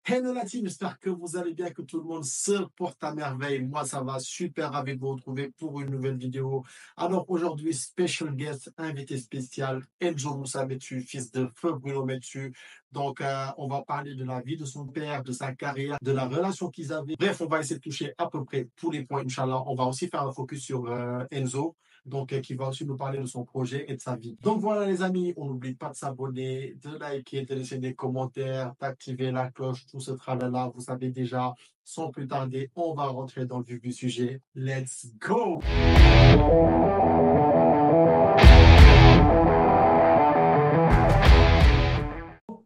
Hello la team, j'espère que vous allez bien, que tout le monde se porte à merveille. Moi, ça va super ravi de vous retrouver pour une nouvelle vidéo. Alors aujourd'hui, special guest, invité spécial, Enzo Moussa Metsu, fils de feu Bruno Metsu. Donc, on va parler de la vie de son père, de sa carrière, de la relation qu'ils avaient. Bref, on va essayer de toucher à peu près tous les points, Inch'Allah. On va aussi faire un focus sur Enzo. Donc, qui va aussi nous parler de son projet et de sa vie. Donc voilà les amis, on n'oublie pas de s'abonner, de liker, de laisser des commentaires, d'activer la cloche, tout ce tralala, vous savez déjà. Sans plus tarder, on va rentrer dans le vif du sujet. Let's go!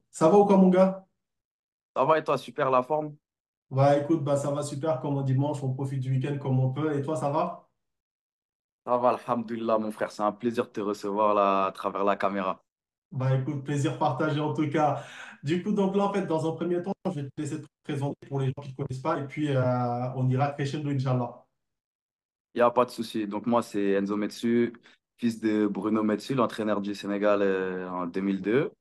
Ça va ou quoi mon gars? Ça va et toi, super la forme? Bah écoute, bah ça va super comme on dimanche, on profite du week-end comme on peut. Et toi, ça va? Ça va, alhamdoulilah, mon frère. C'est un plaisir de te recevoir là, à travers la caméra. Bah écoute, plaisir partagé en tout cas. Du coup, donc là, en fait, dans un premier temps, je vais te laisser te présenter pour les gens qui ne te connaissent pas et puis on ira crescendo, Inch'Allah. Il n'y a pas de souci. Donc, moi, c'est Enzo Metsu, fils de Bruno Metsu, l'entraîneur du Sénégal en 2002.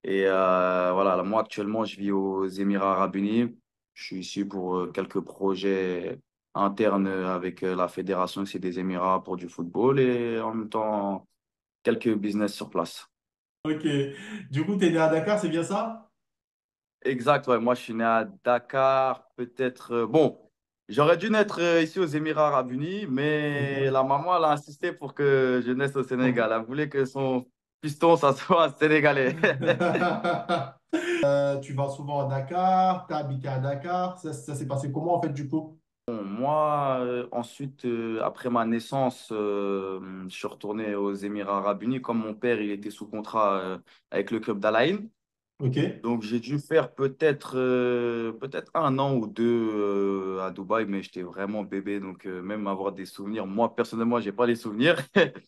Et voilà, là, moi, actuellement, je vis aux Émirats Arabes Unis. Je suis ici pour quelques projets internes avec la fédération ici des Émirats pour du football et en même temps, quelques business sur place. Ok. Du coup, tu es né à Dakar, c'est bien ça? Exact, ouais. Moi, je suis né à Dakar, peut-être. Bon, j'aurais dû naître ici aux Émirats Arabes Unis, mais Mhm. la maman, elle a insisté pour que je naisse au Sénégal. Elle voulait que son piston, ça soit un Sénégalais. Tu vas souvent à Dakar, tu as habité à Dakar. Ça s'est passé comment en fait du coup? Bon, moi, ensuite, après ma naissance, je suis retourné aux Émirats Arabes Unis. Comme mon père, il était sous contrat avec le club d'Al Ain. Ok. Donc, j'ai dû faire peut-être un an ou deux à Dubaï, mais j'étais vraiment bébé. Donc, même avoir des souvenirs, moi, personnellement, j'ai pas les souvenirs.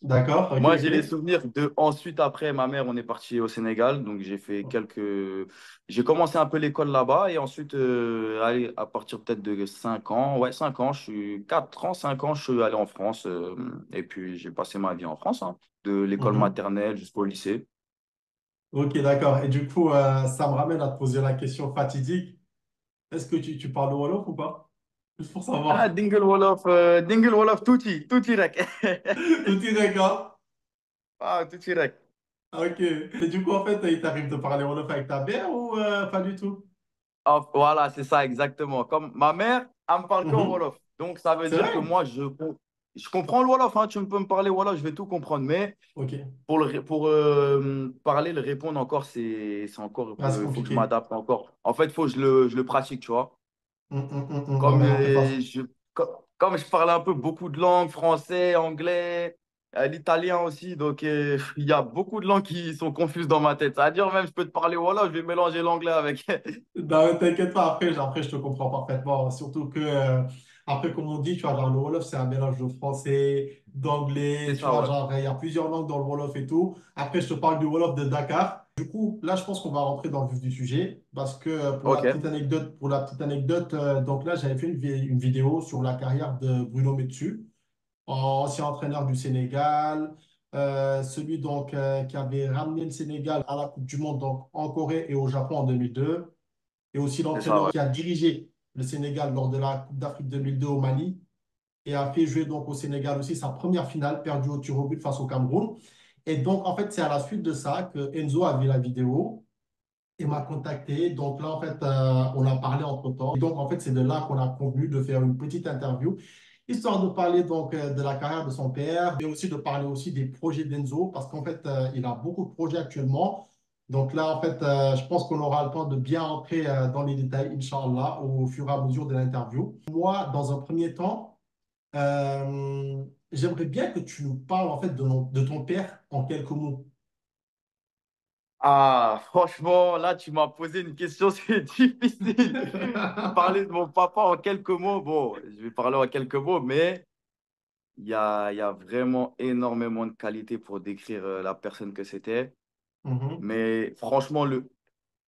D'accord, ok, Moi, j'ai les ok. souvenirs de ensuite, après ma mère, on est parti au Sénégal. Donc, j'ai fait quelques. J'ai commencé un peu l'école là-bas et ensuite, allez, à partir peut-être de 5 ans, ouais, 5 ans, je suis 4 ans, 5 ans, je suis allé en France et puis j'ai passé ma vie en France, hein, de l'école Mhm. maternelle jusqu'au lycée. Ok, d'accord. Et du coup, ça me ramène à te poser la question fatidique. Est-ce que tu parles Wolof ou pas? Juste pour Ah, savoir. Dingle Wolof, tuuti rek. Tout est d'accord. Ah, tuuti rek. Ok. Et du coup, en fait, il t'arrive de parler Wolof avec ta mère ou pas du tout? Ah, voilà, c'est ça, exactement. Comme ma mère, elle me parle qu'en Mhm. Wolof. Donc, ça veut C'est dire que vrai? moi, je comprends le Wolof, hein. Tu peux me parler Wolof, je vais tout comprendre. Mais Ok. pour parler, le répondre encore, c'est encore, Ah, c'est il faut que je compliqué. m'adapte encore. En fait, il faut que je le pratique, tu vois. Ouais, Comme, mais après, face. comme je parle un peu beaucoup de langues, français, anglais, l'italien aussi, donc il y a beaucoup de langues qui sont confuses dans ma tête. C'est-à-dire même, je peux te parler voilà, je vais mélanger l'anglais avec. Non, t'inquiète pas, après, je te comprends parfaitement. Surtout que, après, comme on dit, tu vois, genre, le Wolof, c'est un mélange de français, C'est d'anglais, tu ça, vois, ouais. genre, il y a plusieurs langues dans le Wolof et tout. Après, je te parle du Wolof de Dakar. Du coup, là, je pense qu'on va rentrer dans le vif du sujet parce que Ok, pour la petite anecdote, donc là, j'avais fait une vidéo sur la carrière de Bruno Metsu, ancien entraîneur du Sénégal, celui donc qui avait ramené le Sénégal à la Coupe du Monde donc en Corée et au Japon en 2002 et aussi c'est ça, l'entraîneur ouais. qui a dirigé le Sénégal lors de la Coupe d'Afrique 2002 au Mali et a fait jouer donc au Sénégal aussi sa première finale perdue au tir au but face au Cameroun. Et donc, en fait, c'est à la suite de ça que Enzo a vu la vidéo et m'a contacté. Donc là, en fait, on a parlé entre-temps. Et donc, en fait, c'est de là qu'on a convenu de faire une petite interview, histoire de parler donc de la carrière de son père, mais aussi de parler aussi des projets d'Enzo, parce qu'en fait, il a beaucoup de projets actuellement. Donc là, en fait, je pense qu'on aura le temps de bien entrer dans les détails, Inch'Allah, au fur et à mesure de l'interview. Moi, dans un premier temps, j'aimerais bien que tu nous parles en fait de ton père en quelques mots. Ah, franchement, là, tu m'as posé une question, c'est difficile. Parler de mon papa en quelques mots, bon, je vais parler en quelques mots, mais il y a vraiment énormément de qualités pour décrire la personne que c'était. Mhm. Mais franchement,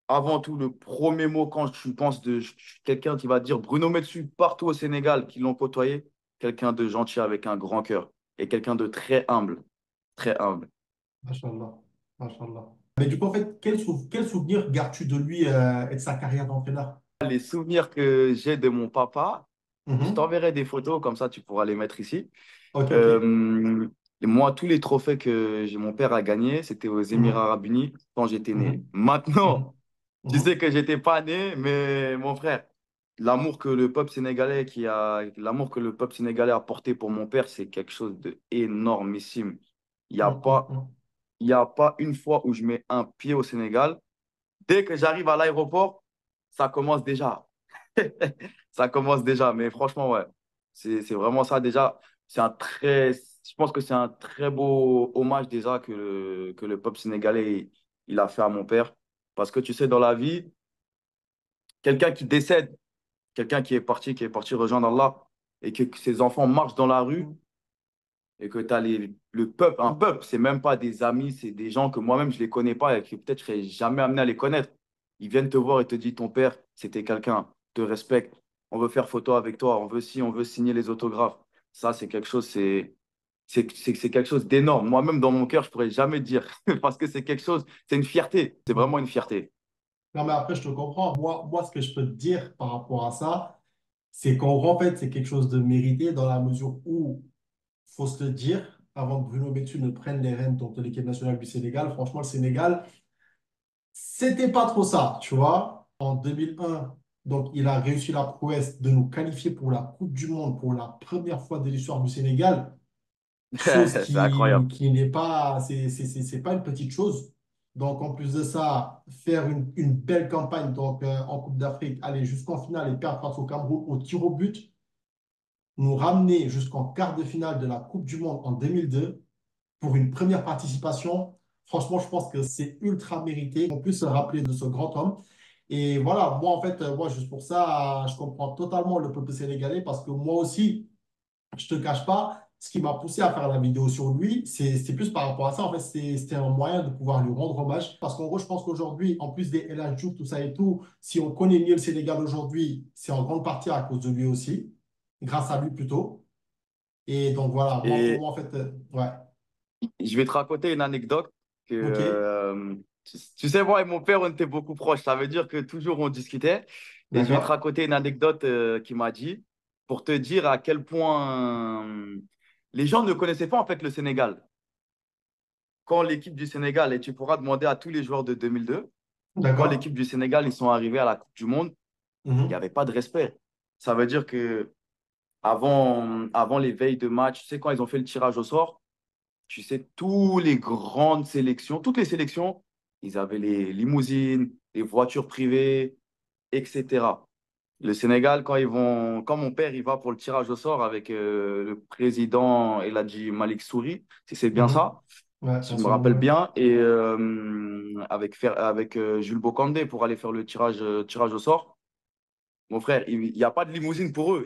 avant tout, le premier mot quand tu penses de quelqu'un qui va dire Bruno Metsu partout au Sénégal qui l'ont côtoyé, quelqu'un de gentil avec un grand cœur et quelqu'un de très humble, très humble. Mashallah. Mashallah. Mais du coup, en fait, quel souvenir gardes-tu de lui et de sa carrière d'entraîneur? Les souvenirs que j'ai de mon papa, je Mhm. t'enverrai des photos, comme ça tu pourras les mettre ici. Ok, ok. Euh, et moi, tous les trophées que mon père a gagnés, c'était aux Émirats Mhm. Arabes Unis quand j'étais né. Mhm. Maintenant, Mhm. tu sais Mhm. que j'étais pas né, mais mon frère, l'amour que le peuple sénégalais a porté pour mon père, c'est quelque chose de énormissime. Il n'y a Mhm. pas, Mhm. il y a pas une fois où je mets un pied au Sénégal. Dès que j'arrive à l'aéroport, ça commence déjà. Ça commence déjà, mais franchement, ouais, c'est vraiment ça déjà. Je pense que c'est un très beau hommage déjà que le peuple sénégalais il a fait à mon père. Parce que tu sais, dans la vie, quelqu'un qui décède, quelqu'un qui est parti rejoindre Allah, et que ses enfants marchent dans la rue, et que tu as le peuple, un peuple, c'est même pas des amis, c'est des gens que moi-même je les connais pas et que peut-être je serais jamais amené à les connaître. Ils viennent te voir et te disent ton père, c'était quelqu'un, te respecte, on veut faire photo avec toi, on veut ci, on veut signer les autographes. Ça, c'est quelque chose, c'est quelque chose d'énorme. Moi-même, dans mon cœur, je pourrais jamais dire parce que c'est quelque chose, c'est une fierté, c'est vraiment une fierté. Non, mais après, je te comprends. Moi, ce que je peux te dire par rapport à ça, c'est qu'en gros, en fait, c'est quelque chose de mérité dans la mesure où, faut se le dire, avant que Bruno Betsu ne prenne les rênes donc, de l'équipe nationale du Sénégal, franchement, le Sénégal, c'était pas trop ça, tu vois. En 2001, donc, il a réussi la prouesse de nous qualifier pour la Coupe du Monde pour la première fois de l'histoire du Sénégal. Chose C'est incroyable. qui n'est pas, c'est pas une petite chose. Donc, en plus de ça, faire une belle campagne donc, en Coupe d'Afrique, aller jusqu'en finale et perdre face au Cameroun au tir au but, nous ramener jusqu'en quart de finale de la Coupe du Monde en 2002 pour une première participation. Franchement, je pense que c'est ultra mérité. On puisse se rappeler de ce grand homme. Et voilà, moi, en fait, moi, juste pour ça, je comprends totalement le peuple sénégalais parce que moi aussi, je te cache pas, ce qui m'a poussé à faire la vidéo sur lui, c'est plus par rapport à ça. En fait, c'était un moyen de pouvoir lui rendre hommage. Parce qu'en gros, je pense qu'aujourd'hui, en plus des El Hadji Diouf, tout ça et tout, si on connaît mieux le Sénégal aujourd'hui, c'est en grande partie à cause de lui aussi, grâce à lui plutôt. Et donc voilà, moi, pour Et moi, en fait, ouais, je vais te raconter une anecdote que, ok, tu sais, moi et mon père, on était beaucoup proches. Ça veut dire que toujours on discutait. Et je vais te d'accord, raconter une anecdote qu'il m'a dit pour te dire à quel point les gens ne connaissaient pas en fait le Sénégal. Quand l'équipe du Sénégal, et tu pourras demander à tous les joueurs de 2002, quand d'accord. l'équipe du Sénégal, ils sont arrivés à la Coupe du Monde, il n'y Mhm, avait pas de respect. Ça veut dire que avant les veilles de match, tu sais, quand ils ont fait le tirage au sort, tu sais, toutes les sélections, ils avaient les limousines, les voitures privées, etc. Le Sénégal, quand mon père il va pour le tirage au sort avec le président Eladji Malik Souri, si c'est bien mhm. ça, Ouais, si je me rappelle absolument. bien, et avec Jules Bocandé pour aller faire le tirage au sort. Mon frère, il n'y a pas de limousine pour eux.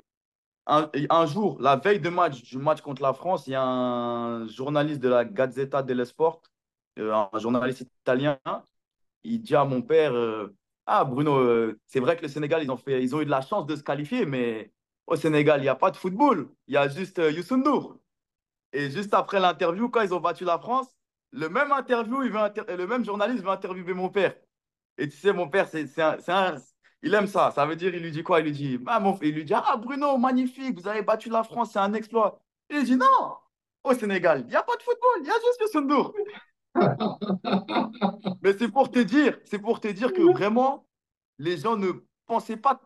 Un jour, la veille du match contre la France, il y a un journaliste de la Gazzetta dello Sport, un journaliste italien, il dit à mon père, ah Bruno, c'est vrai que le Sénégal, ils ont eu de la chance de se qualifier, mais au Sénégal, il n'y a pas de football, il y a juste Youssou N'Dour. Et juste après l'interview, quand ils ont battu la France, le même journaliste veut interviewer mon père. Et tu sais, mon père, il aime ça. Ça veut dire, il lui dit quoi? Il lui dit, ah Bruno, magnifique, vous avez battu la France, c'est un exploit. Il lui dit, non, au Sénégal, il n'y a pas de football, il y a juste le Sundour. Mais c'est pour te dire que vraiment, les gens ne pensaient pas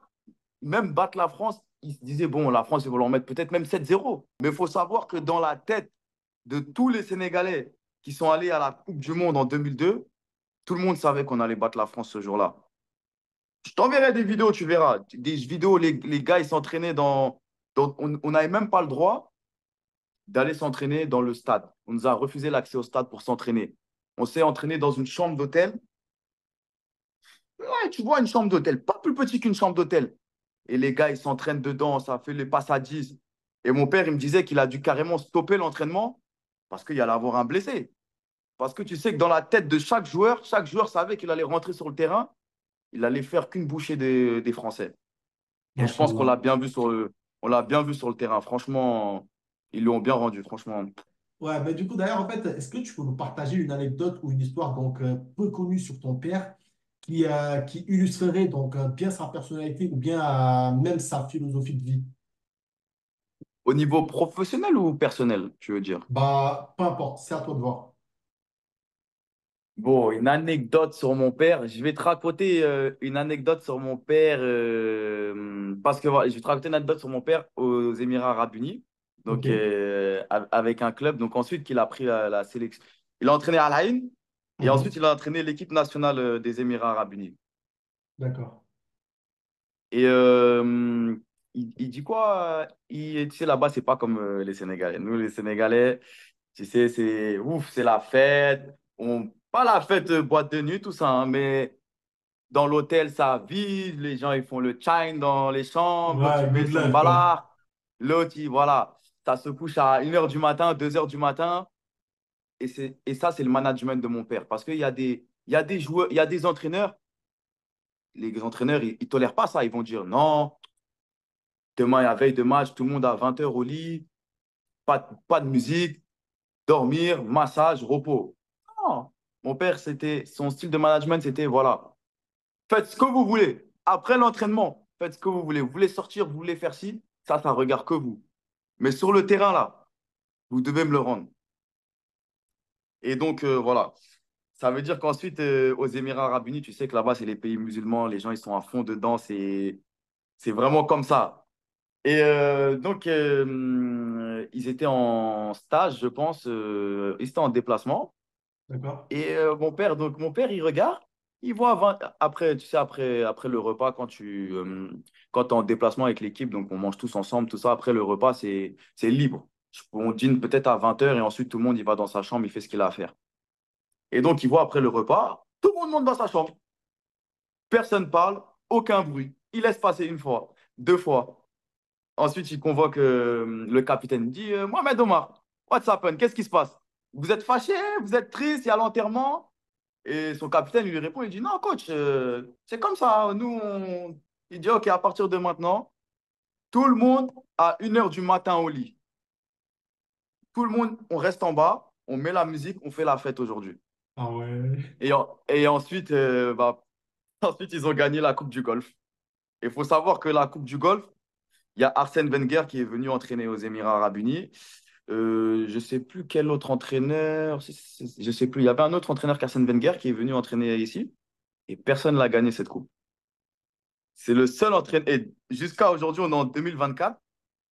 même battre la France. Ils se disaient, bon, la France, ils vont leur mettre peut-être même 7-0. Mais il faut savoir que dans la tête de tous les Sénégalais qui sont allés à la Coupe du Monde en 2002, tout le monde savait qu'on allait battre la France ce jour-là. Je t'enverrai des vidéos, tu verras. Des vidéos, les gars, ils s'entraînaient on n'avait même pas le droit d'aller s'entraîner dans le stade. On nous a refusé l'accès au stade pour s'entraîner. On s'est entraîné dans une chambre d'hôtel. Ouais, tu vois, une chambre d'hôtel, pas plus petit qu'une chambre d'hôtel. Et les gars, ils s'entraînent dedans, ça fait les passes à 10. Et mon père, il me disait qu'il a dû carrément stopper l'entraînement parce qu'il y allait avoir un blessé. Parce que tu sais que dans la tête de chaque joueur savait qu'il allait rentrer sur le terrain, il allait faire qu'une bouchée des Français. Et je pense qu'on l'a Machallah. bien vu on l'a bien vu sur le terrain. Franchement, ils l'ont bien rendu, franchement. Ouais, mais du coup, d'ailleurs, en fait, est-ce que tu peux nous partager une anecdote ou une histoire donc peu connue sur ton père qui illustrerait donc bien sa personnalité ou bien même sa philosophie de vie? Au niveau professionnel ou personnel, tu veux dire? Bah, peu importe, c'est à toi de voir. Bon, une anecdote sur mon père. Je vais te raconter une anecdote sur mon père parce que voilà, je vais te raconter une anecdote sur mon père aux Émirats Arabes Unis, Ok, donc avec un club. Donc ensuite, qu'il a pris la sélection. Il a entraîné Al Ain et ensuite mhm, il a entraîné l'équipe nationale des Émirats Arabes Unis. d'accord. Et il dit quoi? Tu sais, là-bas, c'est pas comme les Sénégalais. Nous, les Sénégalais, tu sais, c'est ouf, c'est la fête. Pas la fête boîte de nuit, tout ça, hein, mais dans l'hôtel, ça vide. Les gens, ils font le chine dans les chambres. L'autre, il Ouais, met good son life, quoi. balard. L'autre, voilà, ça se couche à 1 h du matin, 2 h du matin. Et ça, c'est le management de mon père. Parce qu'il y a des joueurs, il y a des entraîneurs. Les entraîneurs, ils ne tolèrent pas ça. Ils vont dire non. Demain, il y a veille de match, tout le monde à 20 h au lit, pas de musique, dormir, massage, repos. Non. Mon père, son style de management, c'était voilà, faites ce que vous voulez. Après l'entraînement, faites ce que vous voulez. Vous voulez sortir, vous voulez faire ci, ça regarde que vous. Mais sur le terrain, là, vous devez me le rendre. Et donc, voilà. Ça veut dire qu'ensuite, aux Émirats Arabes Unis, tu sais que là-bas, c'est les pays musulmans, les gens, ils sont à fond dedans, c'est vraiment comme ça. Et donc, ils étaient en stage, je pense. Ils étaient en déplacement. D'accord. Et mon père, il regarde. Il voit après, tu sais, après le repas, quand tu es en déplacement avec l'équipe, donc on mange tous ensemble, tout ça. Après le repas, c'est libre. On dîne peut-être à 20 h et ensuite tout le monde, il va dans sa chambre, il fait ce qu'il a à faire. Et donc, il voit après le repas, tout le monde monte dans sa chambre. Personne parle, aucun bruit. Il laisse passer une fois, deux fois. Ensuite, il convoque le capitaine. Il dit Mohamed Omar, what's happened? Qu'est-ce qui se passe? Vous êtes fâché? Vous êtes triste? Il y a l'enterrement? Et son capitaine lui répond il dit non, coach, c'est comme ça. Il dit ok, à partir de maintenant, tout le monde à 1 h du matin au lit. Tout le monde, on reste en bas, on met la musique, on fait la fête aujourd'hui. Ah ouais. Et ensuite, ensuite, ils ont gagné la Coupe du Golfe. Il faut savoir que la Coupe du Golfe, il y a Arsène Wenger qui est venu entraîner aux Émirats Arabes Unis. Je ne sais plus quel autre entraîneur. Je sais plus. Il y avait un autre entraîneur qu'Arsène Wenger qui est venu entraîner ici et personne n'a gagné cette coupe. C'est le seul entraîneur. Et jusqu'à aujourd'hui, on est en 2024.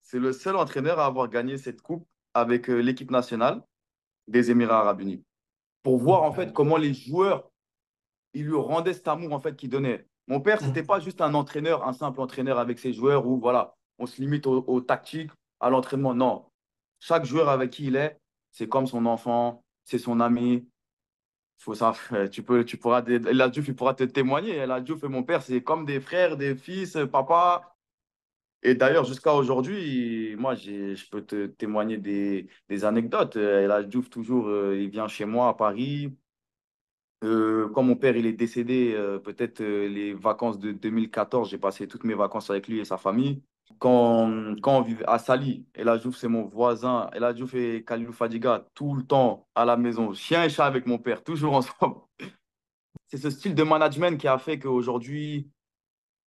C'est le seul entraîneur à avoir gagné cette coupe avec l'équipe nationale des Émirats Arabes Unis. Pour voir en fait comment les joueurs ils lui rendaient cet amour en fait qu'il donnait. Mon père, c'était pas juste un entraîneur, un simple entraîneur avec ses joueurs où voilà, on se limite aux tactiques, à l'entraînement. Non, chaque joueur avec qui il est, c'est comme son enfant, c'est son ami. Faut ça, tu pourras, la Diouf, il pourra te témoigner. La Diouf et mon père, c'est comme des frères, des fils, papa. Et d'ailleurs, jusqu'à aujourd'hui, moi, je peux te témoigner des anecdotes. La Diouf, toujours, il vient chez moi à Paris. Quand mon père il est décédé, peut-être les vacances de 2014, j'ai passé toutes mes vacances avec lui et sa famille. Quand on vivait à Sali, El Hadjouf, c'est mon voisin. El Hadjouf et Khalilou Fadiga, tout le temps à la maison. Chien et chat avec mon père, toujours ensemble. C'est ce style de management qui a fait qu'aujourd'hui,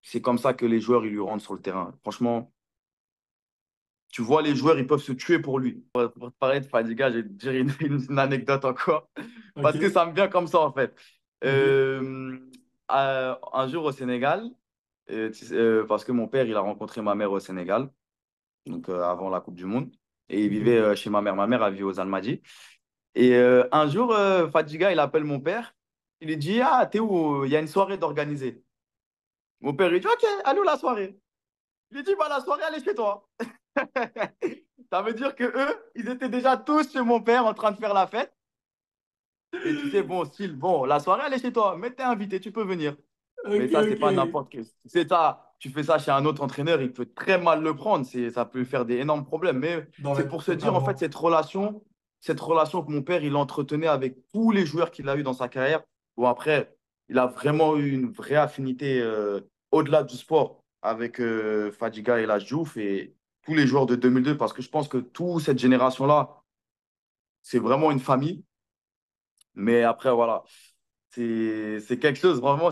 c'est comme ça que les joueurs ils lui rentrent sur le terrain. Franchement, tu vois, les joueurs, ils peuvent se tuer pour lui. Pour te parler de Fadiga, je vais te dire une anecdote encore, Ok, parce que ça me vient comme ça, en fait. ok. Euh, un jour au Sénégal, parce que mon père, il a rencontré ma mère au Sénégal, donc avant la Coupe du Monde, et il vivait Ok. chez ma mère. Ma mère, elle vivait aux Almadies. Et un jour, Fadiga, il appelle mon père. Il lui dit, ah, t'es où? Il y a une soirée d'organiser. Mon père, il dit, ok, allô la soirée. Il lui dit, bah, la soirée, elle est chez toi. Ça veut dire que eux, ils étaient déjà tous chez mon père en train de faire la fête. Et tu sais, bon, style, bon, la soirée, elle est chez toi, mais t'es invité, tu peux venir. Mais Ok, ça, c'est ok. pas n'importe quel. C'est ça, tu fais ça chez un autre entraîneur, il peut très mal le prendre. Ça peut faire des énormes problèmes. Mais Non, c'est mais pour se dire, en fait, totalement. cette relation que mon père, il entretenait avec tous les joueurs qu'il a eu dans sa carrière. Bon, après, il a vraiment eu une vraie affinité au-delà du sport avec Fadiga et la Diouf et tous les joueurs de 2002, parce que je pense que toute cette génération-là, c'est vraiment une famille. Mais après, voilà, c'est quelque chose, vraiment,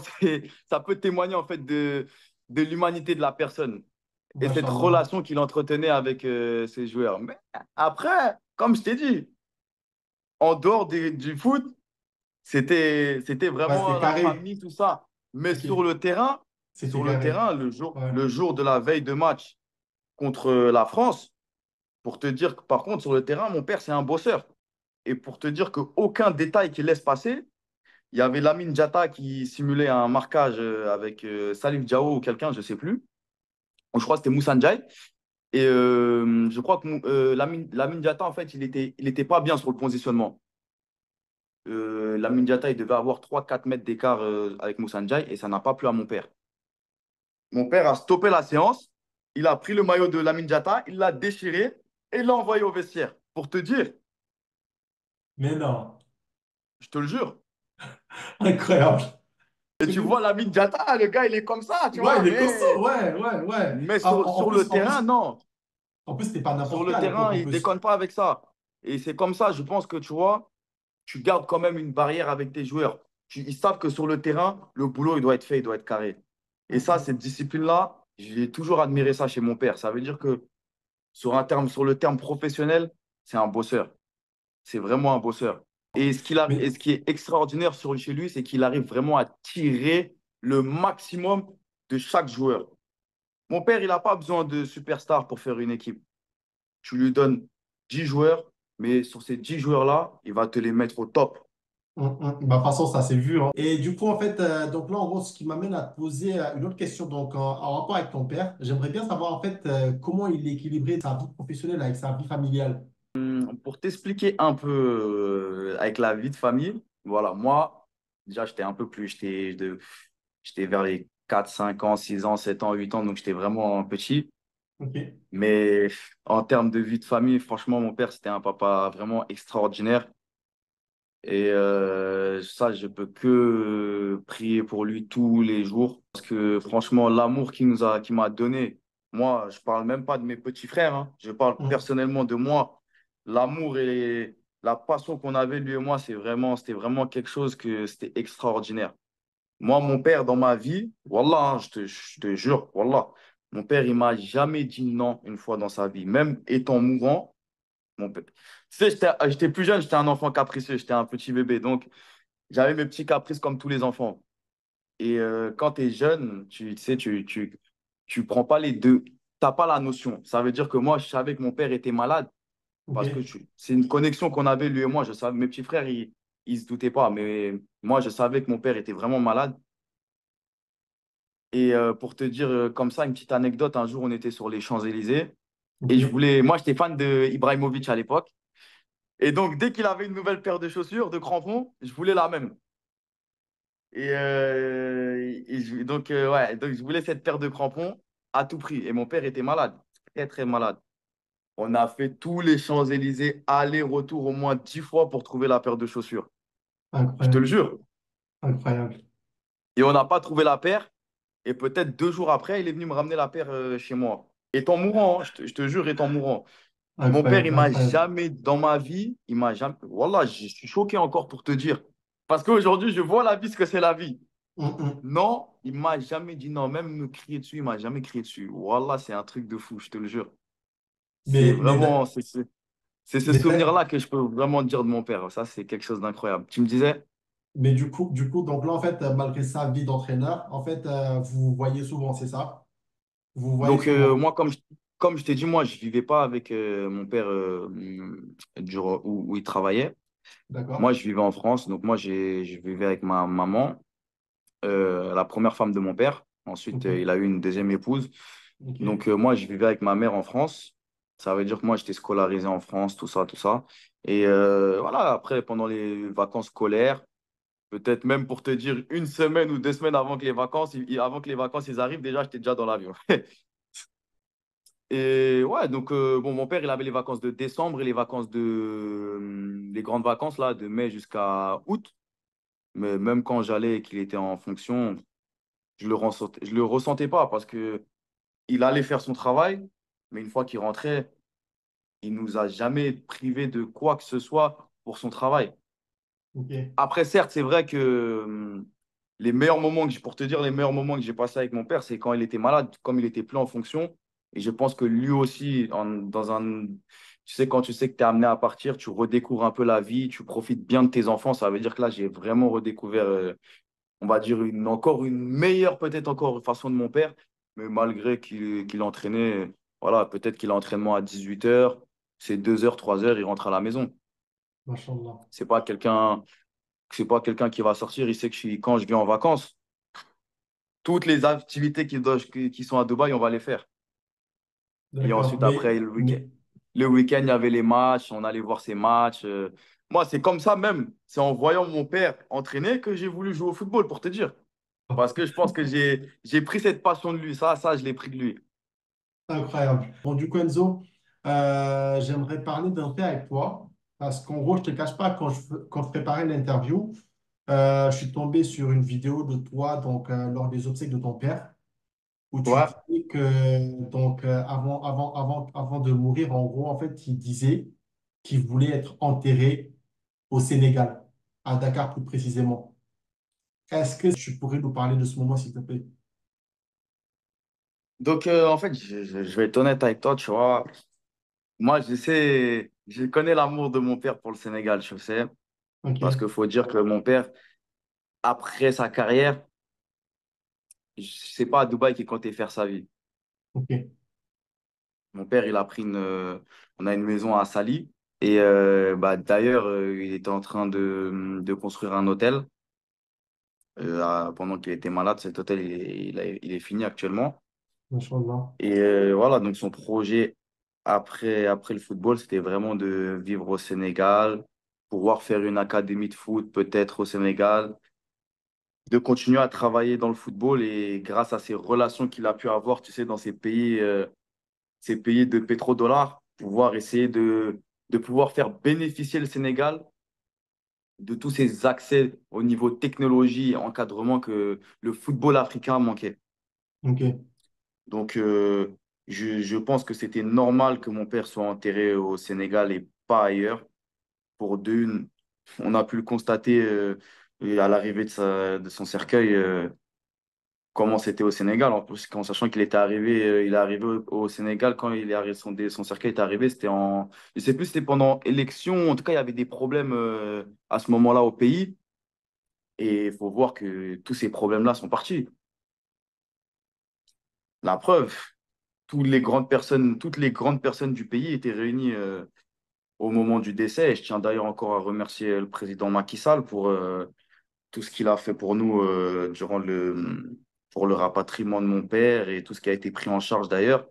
ça peut témoigner en fait de l'humanité de la personne et cette Machallah. relation qu'il entretenait avec ses joueurs. Mais après, comme je t'ai dit, en dehors du foot, c'était Ouais, vraiment c'était la carré. famille, tout ça. Mais Ok, c'était sur le carré. terrain, Ouais. le jour de la veille de match contre la France, pour te dire que par contre, sur le terrain, mon père, c'est un bosseur. Et pour te dire qu'aucun détail qu'il laisse passer, il y avait Lamine Diatta qui simulait un marquage avec Salif Diao ou quelqu'un, je ne sais plus. Ou je crois que c'était Moussa Ndiaye. Et je crois que Lamine Diatta, en fait, il était pas bien sur le positionnement. Lamine Diatta, il devait avoir 3 4 mètres d'écart avec Moussa Ndiaye et ça n'a pas plu à mon père. Mon père a stoppé la séance, il a pris le maillot de Lamine Diatta, il l'a déchiré et il l'a envoyé au vestiaire. Pour te dire, Mais non. je te le jure. Incroyable. Et tu vois Lamine Diatta, le gars, il est comme ça, tu Ouais, vois, il est costaud. Ouais, ouais, ouais. mais Ah, sur le terrain, non. en plus, c'était pas Sur n'importe qui le à l'époque, terrain, en il plus. déconne pas avec ça. Et c'est comme ça, je pense que tu vois, tu gardes quand même une barrière avec tes joueurs. Ils savent que sur le terrain, le boulot, il doit être fait, il doit être carré. Et ça, Mhm. cette discipline-là, j'ai toujours admiré ça chez mon père. Ça veut dire que sur le terme professionnel, c'est un bosseur. C'est vraiment un bosseur. Et Mais, ce qui est extraordinaire chez lui, c'est qu'il arrive vraiment à tirer le maximum de chaque joueur. Mon père, il n'a pas besoin de superstars pour faire une équipe. Tu lui donnes 10 joueurs, mais sur ces 10 joueurs-là, il va te les mettre au top. bah, de toute façon, ça s'est vu, hein. Et du coup, en fait, donc là, en gros, ce qui m'amène à te poser une autre question. Donc, en rapport avec ton père, j'aimerais bien savoir, en fait, comment il équilibrait sa vie professionnelle avec sa vie familiale. Pour t'expliquer un peu avec la vie de famille, voilà, moi, déjà, j'étais vers les 4 5 ans, 6 ans, 7 ans, 8 ans, donc j'étais vraiment petit. Ok. Mais en termes de vie de famille, franchement, mon père, c'était un papa vraiment extraordinaire. Et ça, je peux que prier pour lui tous les jours. Parce que franchement, l'amour qu'il m'a donné, moi, je parle même pas de mes petits frères, hein. Je parle Mm. personnellement de moi. L'amour et la passion qu'on avait, lui et moi, c'était vraiment quelque chose que c'était extraordinaire. Moi, mon père, dans ma vie, Wallah, hein, je te jure, Wallah, mon père, il m'a jamais dit non une fois dans sa vie. Même étant mourant, mon père. Tu sais, j'étais plus jeune, j'étais un enfant capricieux, j'étais un petit bébé. Donc, j'avais mes petits caprices comme tous les enfants. Et quand tu es jeune, tu sais, tu prends pas les deux. Tu n'as pas la notion. Ça veut dire que moi, je savais que mon père était malade parce que Ok. c'est une connexion qu'on avait, lui et moi. Je savais, mes petits frères, ils se doutaient pas. Mais moi, je savais que mon père était vraiment malade. Et pour te dire comme ça, une petite anecdote, un jour, on était sur les Champs-Élysées Ok. et moi, j'étais fan de Ibrahimovic à l'époque. Et donc, dès qu'il avait une nouvelle paire de chaussures, de crampons, je voulais la même. Donc, je voulais cette paire de crampons à tout prix. Et mon père était malade, très, très malade. On a fait tous les Champs-Élysées, aller-retour au moins 10 fois pour trouver la paire de chaussures. Je te le Incroyable. jure. Incroyable. Et on n'a pas trouvé la paire. Et peut-être 2 jours après, il est venu me ramener la paire chez moi. Étant mourant, hein, je te jure, étant mourant. Mon père, Incroyable. Incroyable. dans ma vie, il m'a jamais. Wallah, je suis choqué encore pour te dire. Parce qu'aujourd'hui, je vois la vie, ce que c'est la vie. Mm. Non, il m'a jamais dit non. Même me crier dessus, il m'a jamais crié dessus. Wallah, c'est un truc de fou, je te le jure. C'est Mais, mais, vraiment, c'est ce mais, souvenir-là que je peux vraiment dire de mon père. Ça, c'est quelque chose d'incroyable. Tu me disais? mais du coup, donc là, en fait, malgré sa vie d'entraîneur, en fait, vous voyez souvent, c'est ça? Vous voyez Donc, souvent. moi, comme je t'ai dit, moi, je vivais pas avec mon père où il travaillait. D'accord? Moi, je vivais en France. Donc, moi, je vivais avec ma maman, la première femme de mon père. Ensuite, Ok. il a eu une deuxième épouse. Ok. Donc, moi, je vivais avec ma mère en France. Ça veut dire que moi, j'étais scolarisé en France, tout ça, tout ça. Et voilà, après, pendant les vacances scolaires, peut-être même pour te dire 1 semaine ou 2 semaines avant que les vacances ils arrivent, déjà, j'étais déjà dans l'avion. Et ouais, donc, bon, mon père, il avait les vacances de décembre et les grandes vacances, là, de mai jusqu'à août. Mais même quand j'allais et qu'il était en fonction, je le ressentais pas parce que il allait faire son travail, mais une fois qu'il rentrait, il nous a jamais privé de quoi que ce soit pour son travail. Ok, Après, certes, c'est vrai que les meilleurs moments pour te dire les meilleurs moments que j'ai passés avec mon père, c'est quand il était malade, comme il était plus en fonction. Et je pense que lui aussi, tu sais, quand tu sais que tu es amené à partir, tu redécouvres un peu la vie, tu profites bien de tes enfants. Ça veut dire que là, j'ai vraiment redécouvert, on va dire, encore une meilleure, peut-être encore, façon de mon père. Mais malgré qu'il entraînait, voilà, peut-être qu'il a entraînement à 18 h, c'est 2 h, 3 h, il rentre à la maison. machallah. C'est pas quelqu'un c'est pas quelqu'un qui va sortir. Il sait que quand je viens en vacances, toutes les activités qui sont à Dubaï, on va les faire. Et D'accord. ensuite, après, le week-end, il y avait les matchs, on allait voir ces matchs. Moi, c'est comme ça même. C'est en voyant mon père entraîner que j'ai voulu jouer au football, pour te dire. Parce que je pense que j'ai pris cette passion de lui. Ça, je l'ai pris de lui. Incroyable. Bon, du coup, Enzo, j'aimerais parler d'un fait avec toi, parce qu'en gros, je ne te cache pas, quand je préparais l'interview, je suis tombé sur une vidéo de toi donc, lors des obsèques de ton père, où tu Ouais. disais que donc, avant de mourir, en gros, en fait, il disait qu'il voulait être enterré au Sénégal, à Dakar plus précisément. Est-ce que tu pourrais nous parler de ce moment, s'il te plaît? Donc, en fait, je vais être honnête avec toi, tu vois. Moi, je connais l'amour de mon père pour le Sénégal, je sais. Parce Ok, qu'il faut dire que mon père, après sa carrière, c'est pas à Dubaï qu'il comptait faire sa vie. ok, Mon père, on a une maison à Sali. Et bah, d'ailleurs, il était en train de construire un hôtel pendant qu'il était malade. Cet hôtel, il est fini actuellement. machallah. Et voilà, donc son projet après le football, c'était vraiment de vivre au Sénégal, pouvoir faire une académie de foot peut-être au Sénégal, de continuer à travailler dans le football et grâce à ces relations qu'il a pu avoir, tu sais, dans ces pays de pétrodollars, pouvoir essayer de pouvoir faire bénéficier le Sénégal de tous ces accès au niveau technologie et encadrement que le football africain manquait. Ok, Donc, je pense que c'était normal que mon père soit enterré au Sénégal et pas ailleurs. Pour d'une, on a pu le constater à l'arrivée de son cercueil. Comment c'était au Sénégal. En plus, en sachant qu'il était arrivé, il est arrivé au Sénégal quand il est arrivé, son cercueil est arrivé, je sais plus, si c'était pendant élection. En tout cas, il y avait des problèmes à ce moment-là au pays. Et il faut voir que tous ces problèmes-là sont partis. La preuve, toutes les grandes personnes du pays étaient réunies au moment du décès. Et je tiens d'ailleurs encore à remercier le président Macky Sall pour tout ce qu'il a fait pour nous pour le rapatriement de mon père et tout ce qui a été pris en charge d'ailleurs.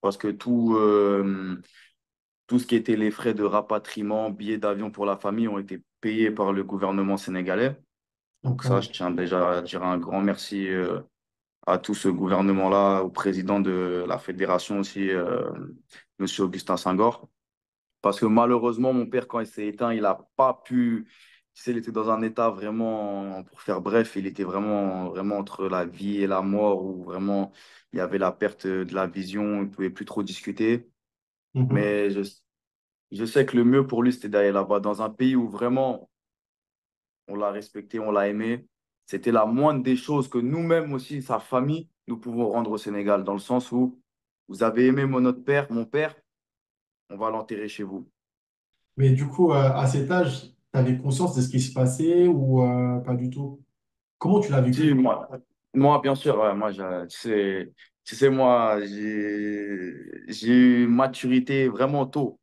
Parce que tout ce qui était les frais de rapatriement, billets d'avion pour la famille ont été payés par le gouvernement sénégalais. Donc ça, je incroyable. tiens déjà à dire un grand merci à tout ce gouvernement-là, au président de la fédération aussi, Monsieur Augustin Senghor. Parce que malheureusement, mon père, quand il s'est éteint, il n'a pas pu. Tu sais, il était dans un état vraiment, pour faire bref, il était vraiment, vraiment entre la vie et la mort, où vraiment il y avait la perte de la vision, il ne pouvait plus trop discuter. Mhm. Mais je sais que le mieux pour lui, c'était d'aller là-bas, dans un pays où vraiment on l'a respecté, on l'a aimé. C'était la moindre des choses que nous-mêmes aussi, sa famille, nous pouvons rendre au Sénégal, dans le sens où vous avez aimé notre père, mon père, on va l'enterrer chez vous. Mais du coup, à cet âge, tu avais conscience de ce qui se passait ou pas du tout? Comment tu l'as Si, vécu? moi, bien sûr, ouais, moi, tu sais, moi, j'ai eu une maturité vraiment tôt.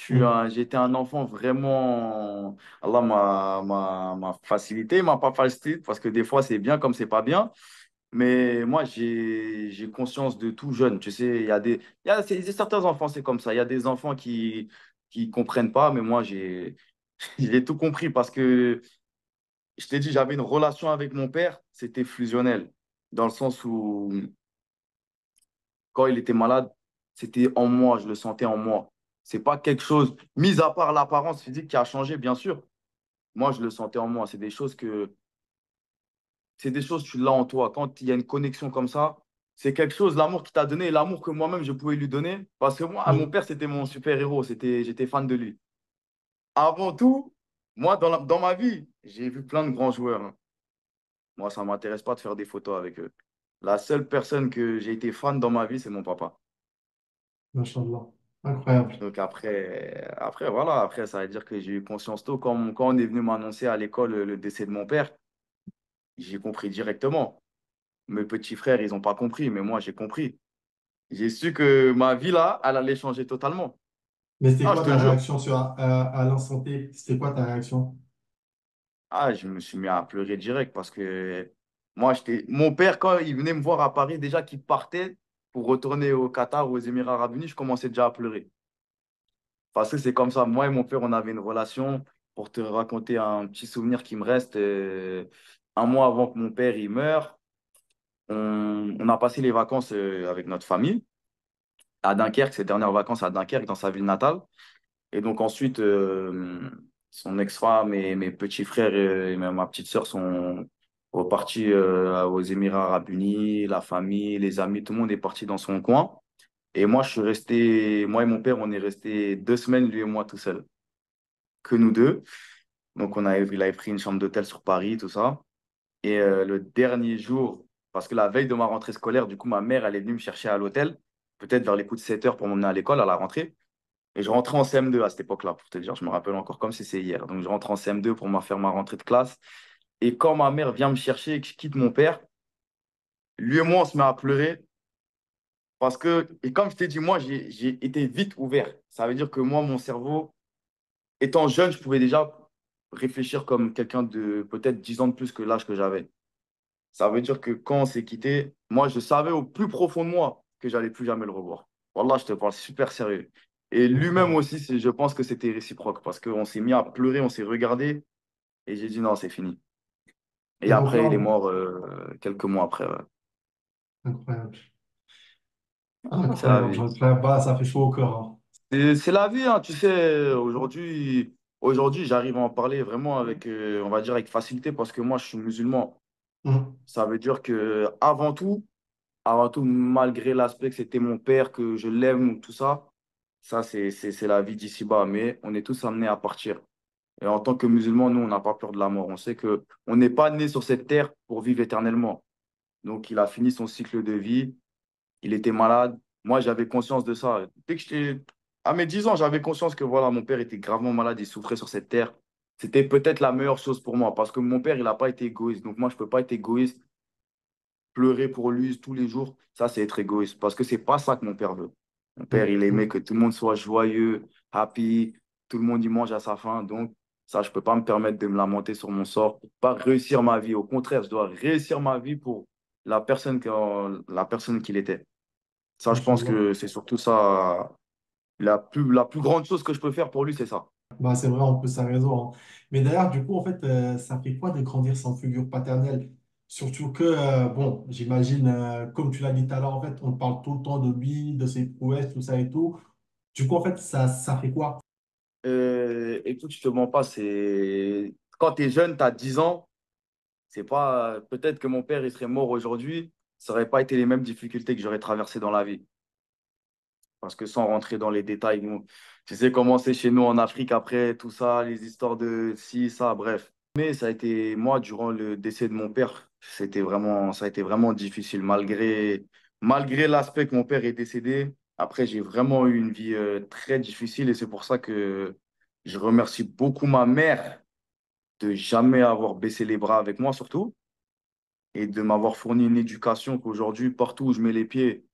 Mhm. J'étais un enfant vraiment. Allah m'a facilité, m'a pas facilité, parce que des fois, c'est bien comme c'est pas bien. Mais moi, j'ai conscience de tout jeune. Tu sais, certains enfants, c'est comme ça. Il y a des enfants qui comprennent pas, mais moi, j'ai tout compris parce que je t'ai dit, j'avais une relation avec mon père, c'était fusionnel, dans le sens où quand il était malade, c'était en moi, je le sentais en moi. C'est pas quelque chose, mis à part l'apparence physique qui a changé, bien sûr. Moi, je le sentais en moi. C'est des choses, tu l'as en toi. Quand il y a une connexion comme ça, c'est quelque chose, l'amour qu'il t'a donné et l'amour que moi-même je pouvais lui donner. Parce que moi, mon Oui. père, c'était mon super-héros. J'étais fan de lui. Avant tout, moi, dans ma vie, j'ai vu plein de grands joueurs, hein. Moi, ça ne m'intéresse pas de faire des photos avec eux. La seule personne que j'ai été fan dans ma vie, c'est mon papa. Machallah. Incroyable. Donc voilà, après, ça veut dire que j'ai eu conscience tôt. Quand on est venu m'annoncer à l'école le décès de mon père, j'ai compris directement. Mes petits frères, ils n'ont pas compris, mais moi, j'ai compris. J'ai su que ma vie, là, elle allait changer totalement. Mais c'était Ah, je quoi te ta le jure. réaction à l'instant T? C'était quoi ta réaction? Ah, je me suis mis à pleurer direct parce que moi, mon père, quand il venait me voir à Paris, déjà qu'il partait pour retourner au Qatar ou aux Émirats Arabes Unis, je commençais déjà à pleurer. Parce que c'est comme ça. Moi et mon père, on avait une relation. Pour te raconter un petit souvenir qui me reste, un mois avant que mon père il meure, on a passé les vacances avec notre famille à Dunkerque, ses dernières vacances à Dunkerque, dans sa ville natale. Et donc ensuite, son ex-femme et mes petits frères et même ma petite sœur sont repartis aux Émirats Arabes Unis, la famille, les amis, tout le monde est parti dans son coin. Et moi, moi et mon père, on est restés 2 semaines, lui et moi, tout seul, que nous deux. Donc il avait pris une chambre d'hôtel sur Paris, tout ça. Et le dernier jour, parce que la veille de ma rentrée scolaire, du coup, ma mère, elle est venue me chercher à l'hôtel, peut-être vers les coups de 7 heures pour m'emmener à l'école à la rentrée. Et je rentrais en CM2 à cette époque-là, pour te dire, je me rappelle encore comme si c'est hier. Donc je rentre en CM2 pour faire ma rentrée de classe. Et quand ma mère vient me chercher et que je quitte mon père, lui et moi, on se met à pleurer. Parce que, et comme je t'ai dit, moi, j'ai été vite ouvert. Ça veut dire que moi, mon cerveau, étant jeune, je pouvais déjà réfléchir comme quelqu'un de peut-être 10 ans de plus que l'âge que j'avais. Ça veut dire que quand on s'est quitté, moi, je savais au plus profond de moi que j'allais plus jamais le revoir. Wallah, je te parle super sérieux. Et lui-même Incroyable. aussi, je pense que c'était réciproque parce qu'on s'est mis à pleurer, on s'est regardé et j'ai dit non, c'est fini. Et Et donc là, après, il est mort quelques mois après. Ouais. incroyable. Ah, c'est la Incroyable, vie. incroyable. Bah, ça fait chaud au cœur, hein. C'est la vie, hein, tu sais. Aujourd'hui, j'arrive à en parler vraiment avec, on va dire, avec facilité parce que moi, je suis musulman. Mhm. Ça veut dire que avant tout, malgré l'aspect que c'était mon père, que je l'aime ou tout ça, ça, c'est la vie d'ici-bas. Mais on est tous amenés à partir. Et en tant que musulmans, nous, on n'a pas peur de la mort. On sait que on n'est pas né sur cette terre pour vivre éternellement. Donc, il a fini son cycle de vie. Il était malade. Moi, j'avais conscience de ça. Dès que j'étais à mes 10 ans, j'avais conscience que voilà, mon père était gravement malade, il souffrait sur cette terre. C'était peut-être la meilleure chose pour moi parce que mon père, il n'a pas été égoïste. Donc, moi, je ne peux pas être égoïste, pleurer pour lui tous les jours. Ça, c'est être égoïste parce que c'est pas ça que mon père veut. Mon père, il aimait Mhm. que tout le monde soit joyeux, happy, tout le monde y mange à sa faim. Donc, ça, je ne peux pas me permettre de me lamenter sur mon sort, pas réussir ma vie. Au contraire, je dois réussir ma vie pour la personne qu'il était. Ça, je pense Inch'Allah. que c'est surtout ça. La plus grande chose que je peux faire pour lui, c'est ça. Bah, c'est vrai, en plus, ça a raison, hein. Mais d'ailleurs, du coup, en fait, ça fait quoi de grandir sans figure paternelle? Surtout que, bon, j'imagine, comme tu l'as dit tout à l'heure, en fait, on parle tout le temps de lui, de ses prouesses, tout ça et tout. Du coup, en fait, ça fait quoi? Écoute, je te mens pas, quand tu es jeune, tu as 10 ans, c'est pas. Peut-être que mon père, il serait mort aujourd'hui, ça n'aurait pas été les mêmes difficultés que j'aurais traversées dans la vie. Parce que sans rentrer dans les détails, tu sais comment c'est chez nous en Afrique après tout ça, les histoires de ci, ça, bref. Mais ça a été, moi, durant le décès de mon père, ça a été vraiment difficile, malgré l'aspect que mon père est décédé. Après, j'ai vraiment eu une vie très difficile et c'est pour ça que je remercie beaucoup ma mère de jamais avoir baissé les bras avec moi, surtout, et de m'avoir fourni une éducation qu'aujourd'hui, partout où je mets les pieds,